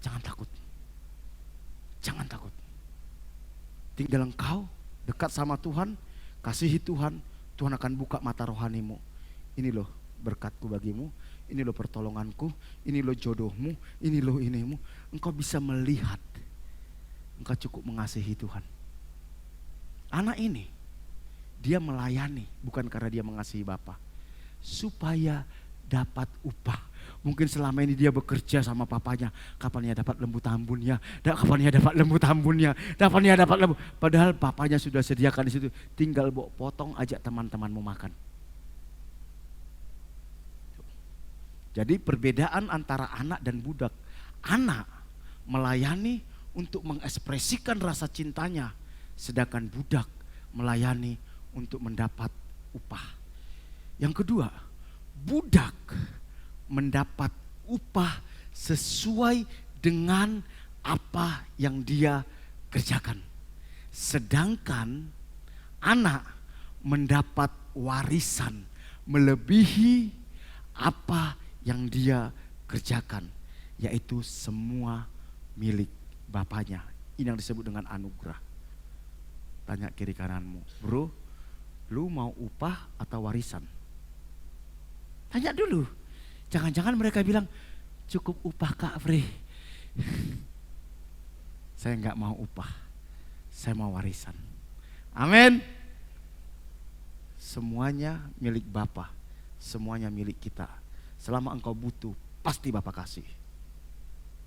Jangan takut. Jangan takut. Tinggal engkau dekat sama Tuhan, kasihi Tuhan, Tuhan akan buka mata rohanimu. Ini loh berkatku bagimu, ini loh pertolonganku, ini loh jodohmu, ini loh inimu. Engkau bisa melihat, engkau cukup mengasihi Tuhan. Anak ini, dia melayani bukan karena dia mengasihi Bapa, supaya dapat upah. Mungkin selama ini dia bekerja sama papanya, kapan ia dapat lembu tambunnya, kapan ia dapat lembu tambunnya, kapan ia dapat lembu. Padahal papanya sudah sediakan di situ, tinggal potong ajak teman-temanmu makan. Jadi perbedaan antara anak dan budak. Anak melayani untuk mengekspresikan rasa cintanya, sedangkan budak melayani untuk mendapat upah. Yang kedua, budak mendapat upah sesuai dengan apa yang dia kerjakan. Sedangkan anak mendapat warisan melebihi apa yang dia kerjakan, yaitu semua milik bapaknya. Ini yang disebut dengan anugerah. Tanya kiri kananmu, bro, lu mau upah atau warisan? Tanya dulu. Jangan-jangan mereka bilang, cukup upah Kak Fre. Saya enggak mau upah, saya mau warisan. Amin. Semuanya milik Bapa, semuanya milik kita. Selama engkau butuh, pasti Bapa kasih.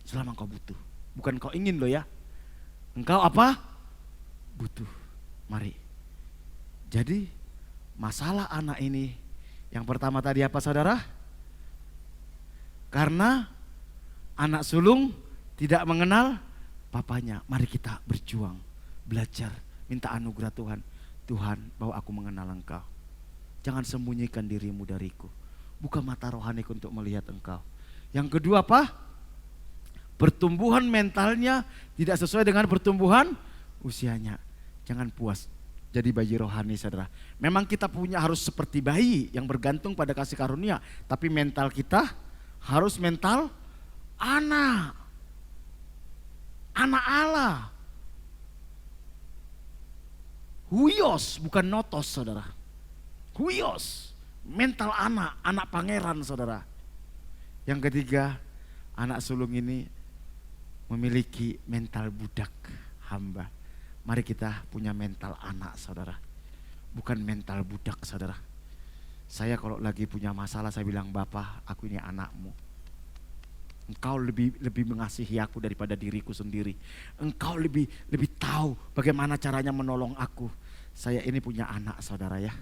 Selama engkau butuh, bukan engkau ingin loh ya. Engkau apa? Butuh. Mari. Jadi masalah anak ini, yang pertama tadi apa saudara? Karena anak sulung tidak mengenal papanya. Mari kita berjuang, belajar, minta anugerah Tuhan. Tuhan, bahwa aku mengenal Engkau. Jangan sembunyikan dirimu dariku. Buka mata rohaniku untuk melihat Engkau. Yang kedua apa? Pertumbuhan mentalnya tidak sesuai dengan pertumbuhan usianya. Jangan puas jadi bayi rohani saudara. Memang kita punya harus seperti bayi yang bergantung pada kasih karunia. Tapi mental kita harus mental anak. Anak Allah. Huios bukan notos saudara. Huios, mental anak, anak pangeran saudara. Yang ketiga, anak sulung ini memiliki mental budak hamba. Mari kita punya mental anak saudara, bukan mental budak saudara. Saya kalau lagi punya masalah saya bilang, Bapak, aku ini anakmu. Engkau lebih mengasihi aku daripada diriku sendiri. Engkau lebih tahu bagaimana caranya menolong aku. Saya ini punya anak saudara ya.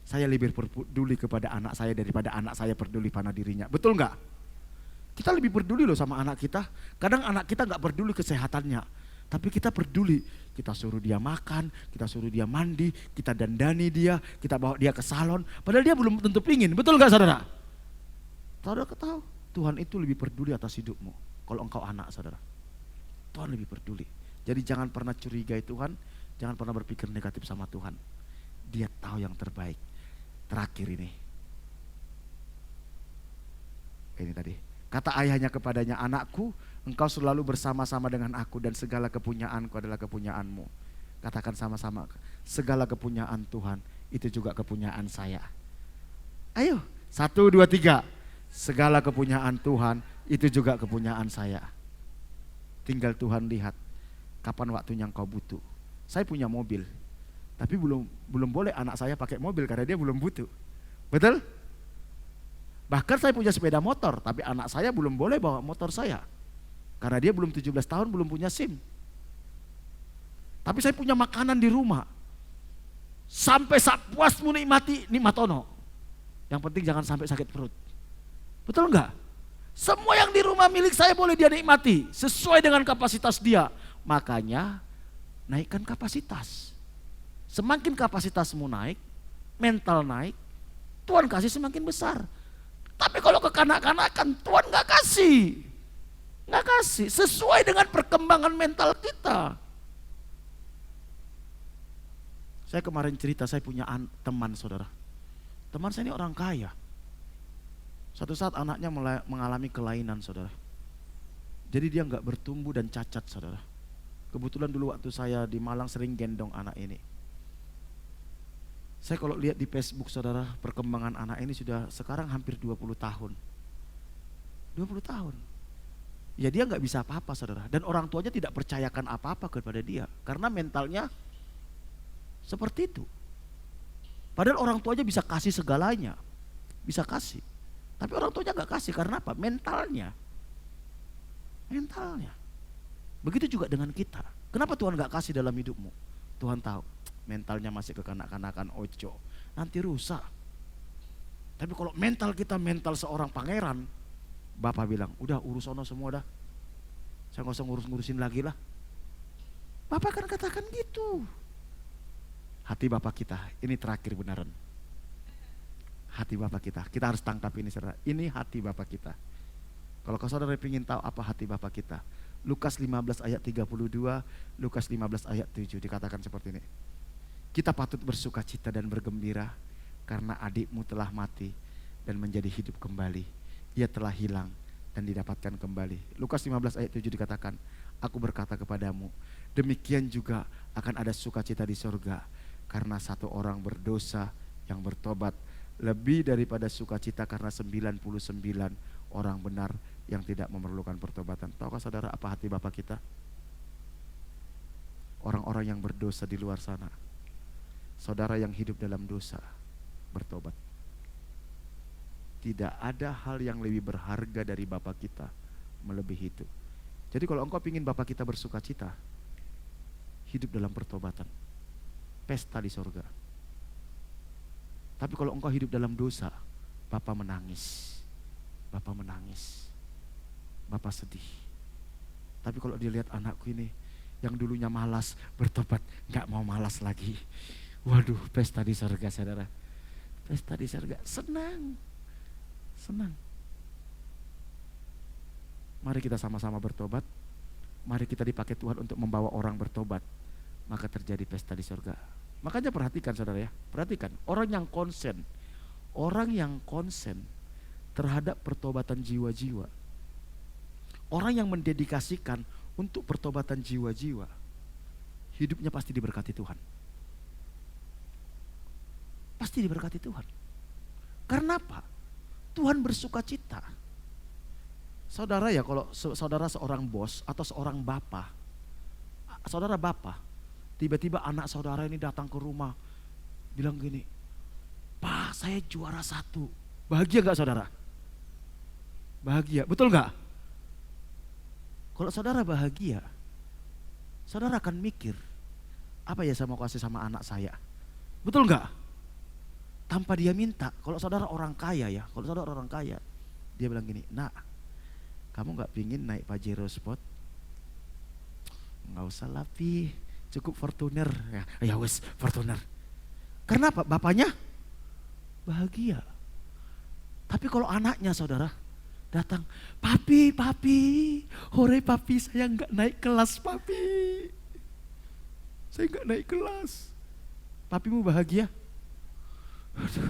Saya lebih peduli kepada anak saya daripada anak saya peduli pada dirinya. Betul enggak? Kita lebih peduli loh sama anak kita. Kadang anak kita enggak peduli kesehatannya. Tapi kita peduli, kita suruh dia makan, kita suruh dia mandi, kita dandani dia, kita bawa dia ke salon. Padahal dia belum tentu pingin, betul gak saudara? Saudara tahu, Tuhan itu lebih peduli atas hidupmu. Kalau engkau anak saudara, Tuhan lebih peduli. Jadi jangan pernah curigai Tuhan, jangan pernah berpikir negatif sama Tuhan. Dia tahu yang terbaik. Terakhir ini tadi. Kata ayahnya kepadanya, anakku, engkau selalu bersama-sama dengan aku dan segala kepunyaanku adalah kepunyaanmu. Katakan sama-sama, segala kepunyaan Tuhan itu juga kepunyaan saya. Ayo, 1, 2, 3. Segala kepunyaan Tuhan itu juga kepunyaan saya. Tinggal Tuhan lihat kapan waktunya engkau butuh. Saya punya mobil, tapi belum boleh anak saya pakai mobil karena dia belum butuh. Betul? Bahkan saya punya sepeda motor, tapi anak saya belum boleh bawa motor saya. Karena dia belum 17 tahun, belum punya SIM. Tapi saya punya makanan di rumah. Sampai saat puasmu nikmatono. Yang penting jangan sampai sakit perut. Betul enggak? Semua yang di rumah milik saya boleh dia nikmati sesuai dengan kapasitas dia. Makanya naikkan kapasitas. Semakin kapasitasmu naik, mental naik, Tuhan kasih semakin besar. Tapi kalau kekanak-kanakan Tuhan gak kasih. Gak kasih, sesuai dengan perkembangan mental kita. Saya kemarin cerita, saya punya teman saudara. Teman saya ini orang kaya. Suatu saat anaknya mengalami kelainan saudara. Jadi dia gak bertumbuh dan cacat saudara. Kebetulan dulu waktu saya di Malang sering gendong anak ini. Saya kalau lihat di Facebook saudara, perkembangan anak ini sudah sekarang hampir 20 tahun. 20 tahun. Ya dia gak bisa apa-apa saudara. Dan orang tuanya tidak percayakan apa-apa kepada dia. Karena mentalnya seperti itu. Padahal orang tuanya bisa kasih segalanya. Bisa kasih. Tapi orang tuanya gak kasih karena apa? Mentalnya. Mentalnya. Begitu juga dengan kita. Kenapa Tuhan gak kasih dalam hidupmu? Tuhan tahu mentalnya masih kekanak-kanakan, ojo, nanti rusak. Tapi kalau mental kita mental seorang pangeran, Bapak bilang, udah urus ono semua dah. Saya gak usah ngurus-ngurusin lagi lah. Bapak kan katakan gitu. Hati Bapak kita, ini terakhir benaran. Hati Bapak kita harus tangkap ini saudara. Ini hati Bapak kita. Kalau kau saudara ingin tahu apa hati Bapak kita, Lukas 15 ayat 32, Lukas 15 ayat 7 dikatakan seperti ini. Kita patut bersuka cita dan bergembira karena adikmu telah mati dan menjadi hidup kembali. Ia telah hilang dan didapatkan kembali. Lukas 15 ayat 7 dikatakan, aku berkata kepadamu, demikian juga akan ada sukacita di surga karena satu orang berdosa yang bertobat lebih daripada sukacita karena 99 orang benar yang tidak memerlukan pertobatan. Tahukah saudara apa hati Bapak kita? Orang-orang yang berdosa di luar sana, saudara yang hidup dalam dosa, bertobat. Tidak ada hal yang lebih berharga dari Bapa kita melebihi itu. Jadi kalau engkau ingin Bapa kita bersuka cita, hidup dalam pertobatan, pesta di sorga. Tapi kalau engkau hidup dalam dosa, Bapa menangis, Bapa menangis, Bapa sedih. Tapi kalau dia lihat anakku ini yang dulunya malas bertobat, gak mau malas lagi. Waduh, pesta di surga saudara. Pesta di surga, senang. Senang. Mari kita sama-sama bertobat. Mari kita dipakai Tuhan untuk membawa orang bertobat. Maka terjadi pesta di surga. Makanya perhatikan saudara ya. Perhatikan, orang yang konsen terhadap pertobatan jiwa-jiwa. Orang yang mendedikasikan untuk pertobatan jiwa-jiwa, hidupnya pasti diberkati Tuhan. Pasti diberkati Tuhan. Karena apa? Tuhan bersuka cita. Saudara ya, kalau saudara seorang bos atau seorang bapak, saudara bapak, tiba-tiba anak saudara ini datang ke rumah, bilang gini, Pak saya juara 1. Bahagia gak saudara? Bahagia, betul gak? Kalau saudara bahagia, saudara akan mikir, apa ya saya mau kasih sama anak saya? Betul gak? Tanpa dia minta. Kalau saudara orang kaya ya, kalau saudara orang kaya, dia bilang gini, nak, kamu gak pingin naik Pajero Sport? Gak usah lah Pi, cukup Fortuner. Ya wes Fortuner. Karena apa? Bapaknya bahagia. Tapi kalau anaknya saudara datang, papi, hore papi saya gak naik kelas papi. Saya nggak naik kelas. Papimu bahagia? Aduh.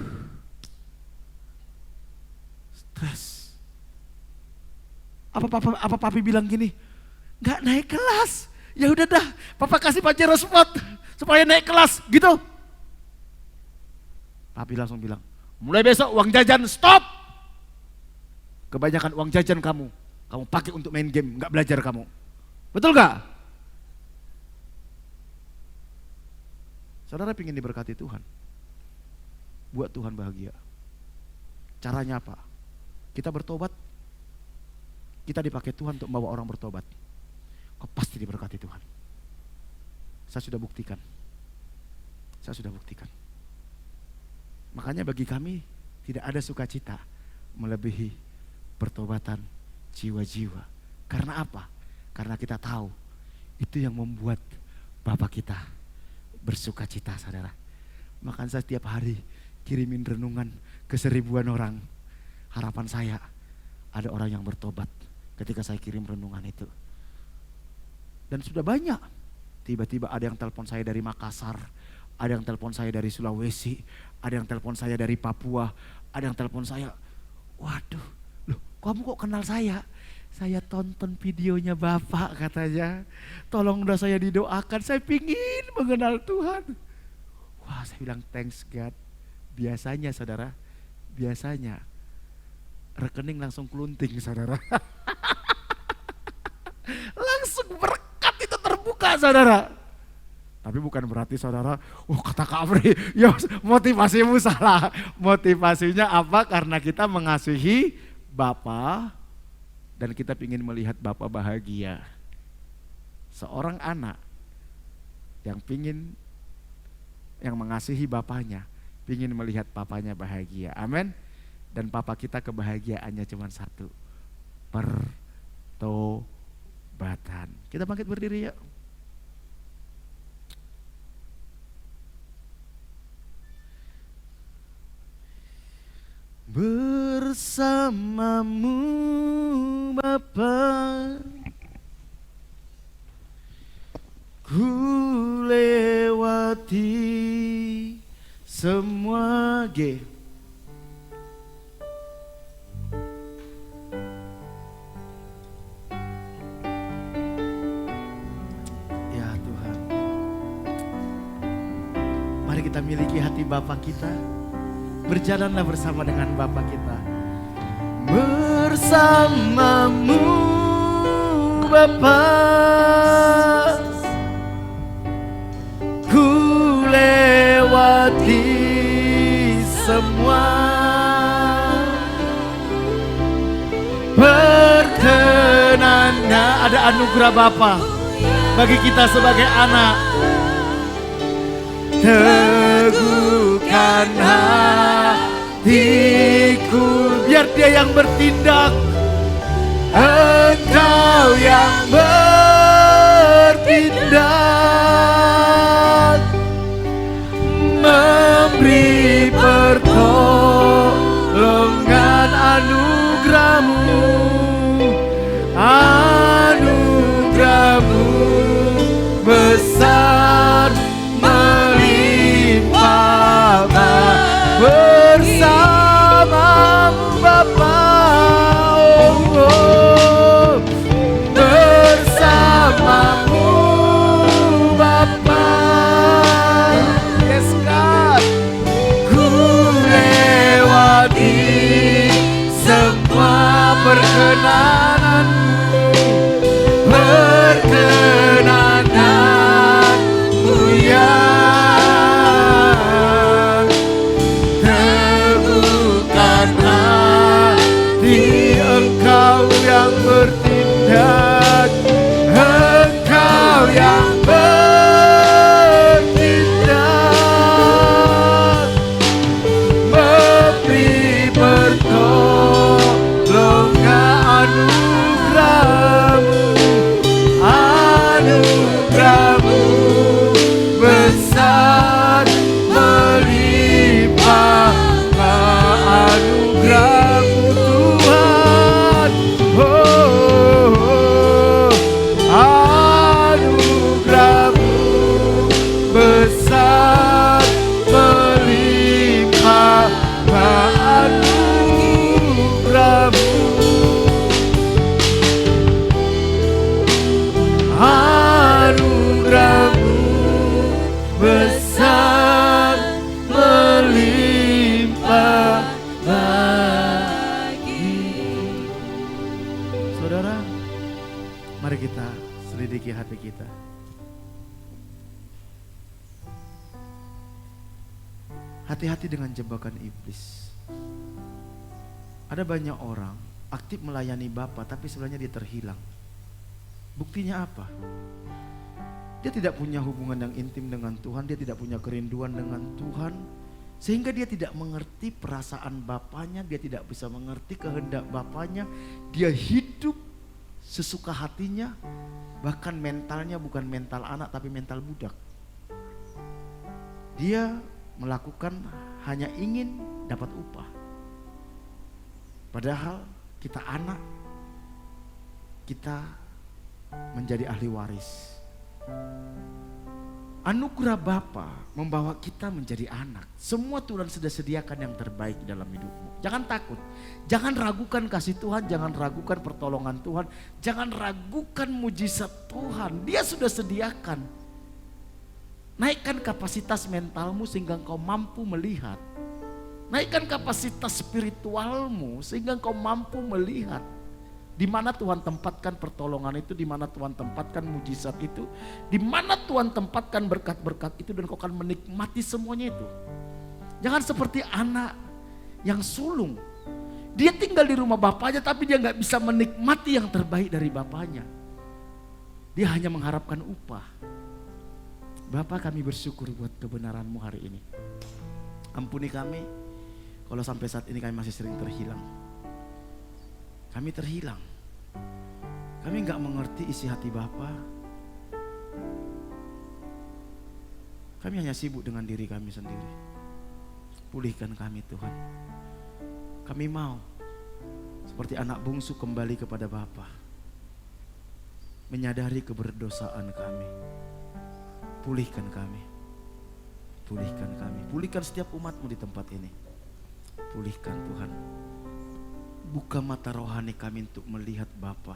Stres. Apa papi bilang gini? Nggak naik kelas. Ya udah dah, papa kasih pajero spot supaya naik kelas, gitu. Papi langsung bilang, mulai besok uang jajan stop. Kebanyakan uang jajan kamu pakai untuk main game, nggak belajar kamu. Betul nggak? Saudara pingin diberkati Tuhan, buat Tuhan bahagia. Caranya apa? Kita bertobat, kita dipakai Tuhan untuk membawa orang bertobat. Kau pasti diberkati Tuhan. Saya sudah buktikan. Makanya bagi kami tidak ada sukacita melebihi pertobatan jiwa-jiwa. Karena apa? Karena kita tahu itu yang membuat Bapa kita bersukacita, saudara. Makanya saya setiap hari kirimin renungan ke 1000-an orang. Harapan saya ada orang yang bertobat ketika saya kirim renungan itu. Dan sudah banyak. Tiba-tiba ada yang telepon saya dari Makassar, ada yang telepon saya dari Sulawesi, ada yang telepon saya dari Papua, ada yang telepon saya, waduh, loh kamu kok kenal saya? Saya tonton videonya Bapak katanya, tolong udah saya didoakan, saya pingin mengenal Tuhan. Wah, saya bilang thanks God. Biasanya saudara, rekening langsung kelunting saudara. Langsung berkat itu terbuka saudara. Tapi bukan berarti saudara, kata Kak Afri, ya motivasimu salah. Motivasinya apa? Karena kita mengasihi Bapa dan kita ingin melihat Bapa bahagia. Seorang anak yang mengasihi bapaknya, ingin melihat papanya bahagia. Amin. Dan papa kita kebahagiaannya cuma satu, pertobatan. Kita bangkit berdiri yuk. Bersamamu Bapa, ku lewati semua Ya Tuhan, mari kita miliki hati Bapa kita. Berjalanlah bersama dengan Bapa kita. Bersamamu Bapa, ku lewati semua perkenannya. Ada anugerah Bapa bagi kita sebagai anak. Teguhkan hatiku, biar dia yang bertindak, Engkau yang bertindak, memberi pertolongan. Anugerah-Mu, anugerah-Mu besar melimpah. Bersamamu Bapa, bersamamu Bapa, yes God, ku lewati semua perkara. hati kita. Hati-hati dengan jebakan iblis. Ada banyak orang aktif melayani Bapa tapi sebenarnya dia terhilang. Buktinya apa? Dia tidak punya hubungan yang intim dengan Tuhan, dia tidak punya kerinduan dengan Tuhan, sehingga dia tidak mengerti perasaan Bapanya, dia tidak bisa mengerti kehendak Bapanya. Dia hidup sesuka hatinya, bahkan mentalnya bukan mental anak tapi mental budak. Dia melakukan hanya ingin dapat upah. Padahal kita anak, kita menjadi ahli waris. Anugerah Bapa membawa kita menjadi anak. Semua Tuhan sudah sediakan yang terbaik dalam hidupmu. Jangan takut, jangan ragukan kasih Tuhan, jangan ragukan pertolongan Tuhan, jangan ragukan mujizat Tuhan. Dia sudah sediakan. Naikkan kapasitas mentalmu sehingga engkau mampu melihat. Naikkan kapasitas spiritualmu sehingga engkau mampu melihat di mana Tuhan tempatkan pertolongan itu, di mana Tuhan tempatkan mujizat itu, di mana Tuhan tempatkan berkat-berkat itu, dan kau akan menikmati semuanya itu. Jangan seperti anak yang sulung. Dia tinggal di rumah bapaknya tapi dia nggak bisa menikmati yang terbaik dari bapaknya. Dia hanya mengharapkan upah. Bapa, kami bersyukur buat kebenaran-Mu hari ini. Ampuni kami kalau sampai saat ini kami masih sering terhilang. Kami terhilang. Kami nggak mengerti isi hati Bapa. Kami hanya sibuk dengan diri kami sendiri. Pulihkan kami Tuhan. Kami mau seperti anak bungsu kembali kepada Bapa. Menyadari keberdosaan kami. Pulihkan kami. Pulihkan kami. Pulihkan setiap umat-Mu di tempat ini. Pulihkan Tuhan. Buka mata rohani kami untuk melihat Bapa.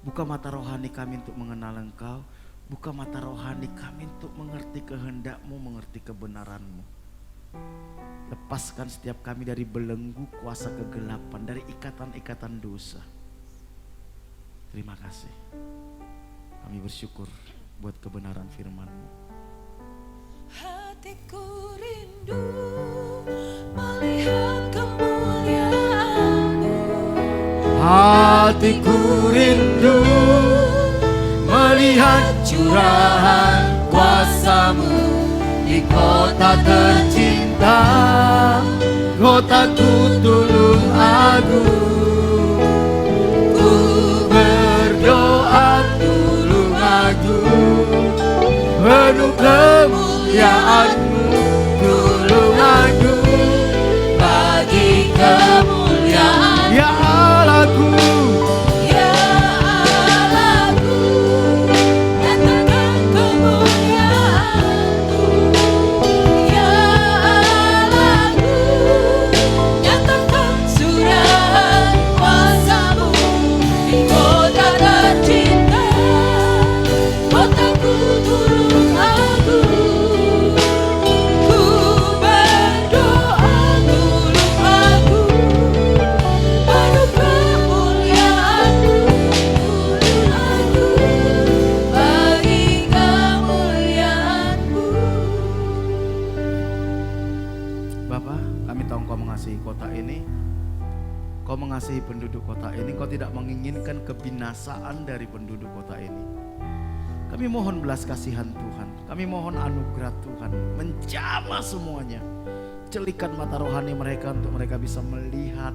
Buka mata rohani kami untuk mengenal Engkau. Buka mata rohani kami untuk mengerti kehendak-Mu, mengerti kebenaran-Mu. Lepaskan setiap kami dari belenggu kuasa kegelapan, dari ikatan-ikatan dosa. Terima kasih. Kami bersyukur buat kebenaran firman-Mu. Hatiku rindu melihat kemuliaan-Mu. Hatiku rindu melihat curahan kuasa-Mu di kota tercinta, kotaku tulung agung. Ku berdoa tulung agung, penuh kemuliaan-Mu, tulung agung, bagi kemuliaan ya Allahku. Ya Allahku, nyatakan kemuliaan-Mu. Ya Allahku, nyatakan curahan kuasa-Mu di kota tercinta, kotaku tulung agung. Ku berdoa tulung agung, penuh kemuliaan-Mu, tulung agung, bagi kemuliaan-Mu. Bapa, kami tahu Engkau mengasihi kota ini. Kau mengasihi penduduk kota ini. Kau tidak menginginkan kebinasaan dari penduduk kota ini. Kami mohon belas kasihan Tuhan. Kami mohon anugerah Tuhan menjamah semuanya. Celikan mata rohani mereka untuk mereka bisa melihat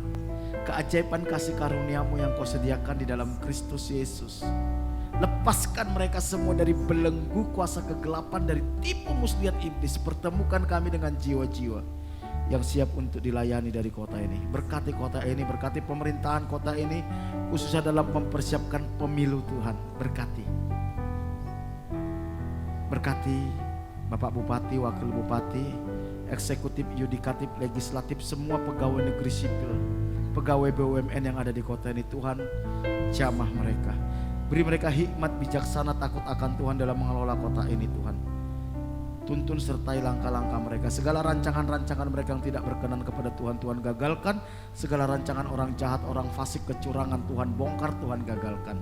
keajaiban kasih karunia-Mu yang Kau sediakan di dalam Kristus Yesus. Lepaskan mereka semua dari belenggu kuasa kegelapan, dari tipu muslihat iblis. Pertemukan kami dengan jiwa-jiwa yang siap untuk dilayani dari kota ini. Berkati kota ini, berkati pemerintahan kota ini, khususnya dalam mempersiapkan pemilu Tuhan. Berkati. Berkati Bapak Bupati, Wakil Bupati, Eksekutif, Yudikatif, Legislatif, semua pegawai negeri sipil, pegawai BUMN yang ada di kota ini. Tuhan, jamah mereka. Beri mereka hikmat bijaksana takut akan Tuhan dalam mengelola kota ini Tuhan. Tuntun sertai langkah-langkah mereka. Segala rancangan-rancangan mereka yang tidak berkenan kepada Tuhan, Tuhan gagalkan. Segala rancangan orang jahat, orang fasik, kecurangan, Tuhan bongkar, Tuhan gagalkan.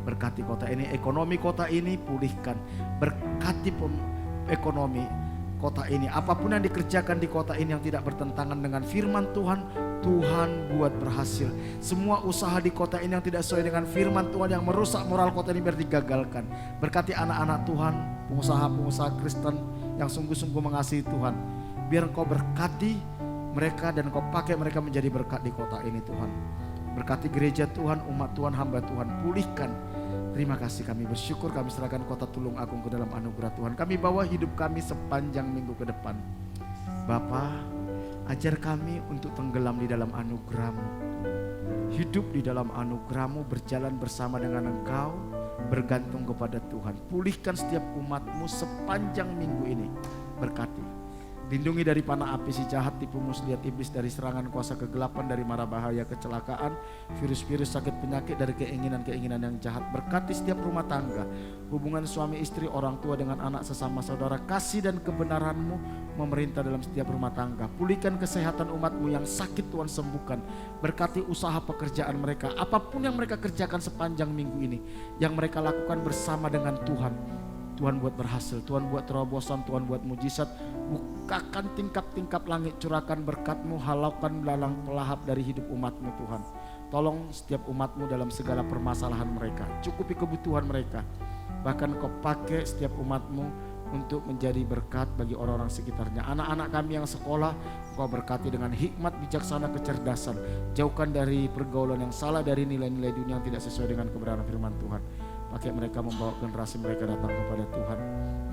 Berkati kota ini, ekonomi kota ini pulihkan. Berkati ekonomi kota ini. Apapun yang dikerjakan di kota ini yang tidak bertentangan dengan firman Tuhan, Tuhan buat berhasil. Semua usaha di kota ini yang tidak sesuai dengan firman Tuhan, yang merusak moral kota ini biar digagalkan. Berkati anak-anak Tuhan, pengusaha-pengusaha Kristen yang sungguh-sungguh mengasihi Tuhan. Biar Engkau berkati mereka dan Engkau pakai mereka menjadi berkat di kota ini Tuhan. Berkati gereja Tuhan, umat Tuhan, hamba Tuhan, pulihkan. Terima kasih, kami bersyukur, kami serahkan kota Tulung Agung ke dalam anugerah Tuhan. Kami bawa hidup kami sepanjang minggu ke depan. Bapa, ajar kami untuk tenggelam di dalam anugerah-Mu. Hidup di dalam anugerah-Mu, berjalan bersama dengan Engkau, bergantung kepada Tuhan. Pulihkan setiap umat-Mu sepanjang minggu ini. Berkati. Lindungi dari panah api si jahat, tipu muslihat iblis, dari serangan kuasa kegelapan, dari mara bahaya kecelakaan, virus-virus sakit penyakit, dari keinginan-keinginan yang jahat. Berkati setiap rumah tangga, hubungan suami istri, orang tua dengan anak, sesama saudara. Kasih dan kebenaran-Mu memerintah dalam setiap rumah tangga. Pulihkan kesehatan umat-Mu yang sakit, Tuhan sembuhkan. Berkati usaha pekerjaan mereka, apapun yang mereka kerjakan sepanjang minggu ini, yang mereka lakukan bersama dengan Tuhan. Tuhan buat berhasil, Tuhan buat terobosan, Tuhan buat mujizat. Bukakan tingkap-tingkap langit, curahkan berkat-Mu, halaukan belalang pelahap dari hidup umat-Mu Tuhan. Tolong setiap umat-Mu dalam segala permasalahan mereka, cukupi kebutuhan mereka. Bahkan Kau pakai setiap umat-Mu untuk menjadi berkat bagi orang-orang sekitarnya. Anak-anak kami yang sekolah, Kau berkati dengan hikmat, bijaksana, kecerdasan. Jauhkan dari pergaulan yang salah, dari nilai-nilai dunia yang tidak sesuai dengan kebenaran firman Tuhan. Pakai mereka membawa generasi mereka datang kepada Tuhan.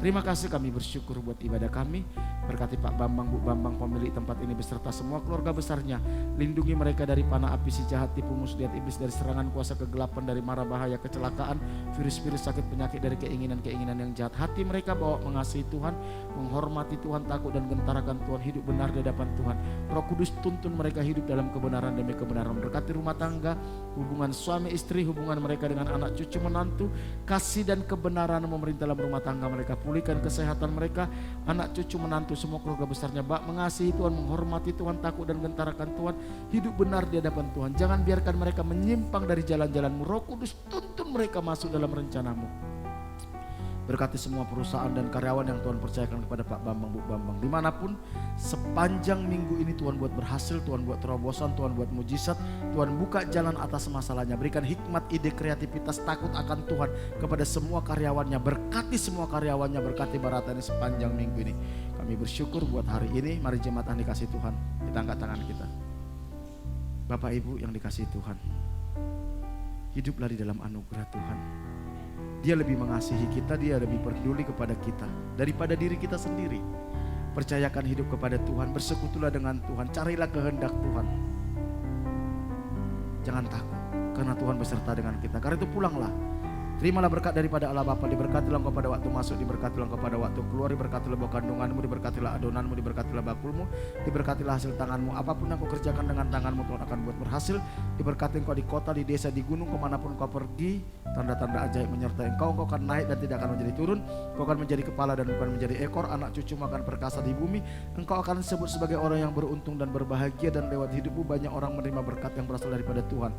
Terima kasih, kami bersyukur buat ibadah kami. Berkati Pak Bambang, Bu Bambang, pemilik tempat ini beserta semua keluarga besarnya. Lindungi mereka dari panah api si jahat, tipu muslihat iblis, dari serangan kuasa kegelapan, dari mara bahaya kecelakaan, virus-virus sakit penyakit, dari keinginan-keinginan yang jahat. Hati mereka bawa mengasihi Tuhan, menghormati Tuhan, takut dan gentarakan Tuhan, hidup benar di hadapan Tuhan. Roh Kudus tuntun mereka hidup dalam kebenaran demi kebenaran. Berkati rumah tangga, hubungan suami istri, hubungan mereka dengan anak cucu menantu. Kasih dan kebenaran memerintah dalam rumah tangga mereka. Pulihkan kesehatan mereka, anak cucu menantu, semua keluarga besarnya. Bak mengasihi Tuhan, menghormati Tuhan, takut dan gentarakan Tuhan, hidup benar di hadapan Tuhan. Jangan biarkan mereka menyimpang dari jalan-jalan-Mu. Roh Kudus tuntun mereka masuk dalam rencana-Mu. Berkati semua perusahaan dan karyawan yang Tuhan percayakan kepada Pak Bambang, Bu Bambang. Dimanapun sepanjang minggu ini Tuhan buat berhasil, Tuhan buat terobosan, Tuhan buat mujizat. Tuhan buka jalan atas masalahnya. Berikan hikmat, ide, kreativitas, takut akan Tuhan kepada semua karyawannya. Berkati semua karyawannya, berkati Baratani sepanjang minggu ini. Kami bersyukur buat hari ini. Mari jemaat yang dikasih Tuhan, kita angkat tangan kita. Bapak Ibu yang dikasih Tuhan, hiduplah di dalam anugerah Tuhan. Dia lebih mengasihi kita, Dia lebih peduli kepada kita daripada diri kita sendiri. Percayakan hidup kepada Tuhan, bersekutulah dengan Tuhan, carilah kehendak Tuhan. Jangan takut, karena Tuhan beserta dengan kita. Karena itu pulanglah. Terimalah berkat daripada Allah Bapa, diberkatilah engkau pada waktu masuk, diberkatilah engkau pada waktu keluar, diberkatilah buah kandunganmu, diberkatilah adonanmu, diberkatilah bakulmu, diberkatilah hasil tanganmu. Apapun yang kau kerjakan dengan tanganmu, Tuhan akan buat berhasil. Diberkati engkau di kota, di desa, di gunung, kemanapun kau pergi, tanda-tanda ajaib menyertai engkau. Engkau akan naik dan tidak akan menjadi turun. Engkau akan menjadi kepala dan bukan menjadi ekor. Anak cucumu akan perkasa di bumi. Engkau akan disebut sebagai orang yang beruntung dan berbahagia, dan lewat hidupmu banyak orang menerima berkat yang berasal daripada Tuhan.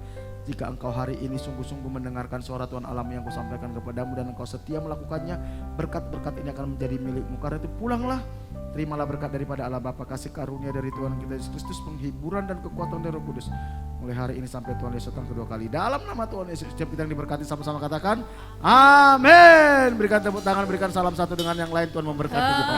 Jika engkau hari ini sungguh-sungguh mendengarkan suara Tuhan Allah yang kusampaikan kepadamu dan engkau setia melakukannya, berkat-berkat ini akan menjadi milikmu. Karena itu pulanglah, terimalah berkat daripada Allah Bapa, kasih karunia dari Tuhan kita Yesus Kristus, penghiburan dan kekuatan dari Roh Kudus. Mulai hari ini sampai Tuhan Yesus datang kedua kali. Dalam nama Tuhan Yesus, setiap kita yang diberkati sama-sama katakan, amin. Berikan tepuk tangan, berikan salam satu dengan yang lain. Tuhan memberkati kita.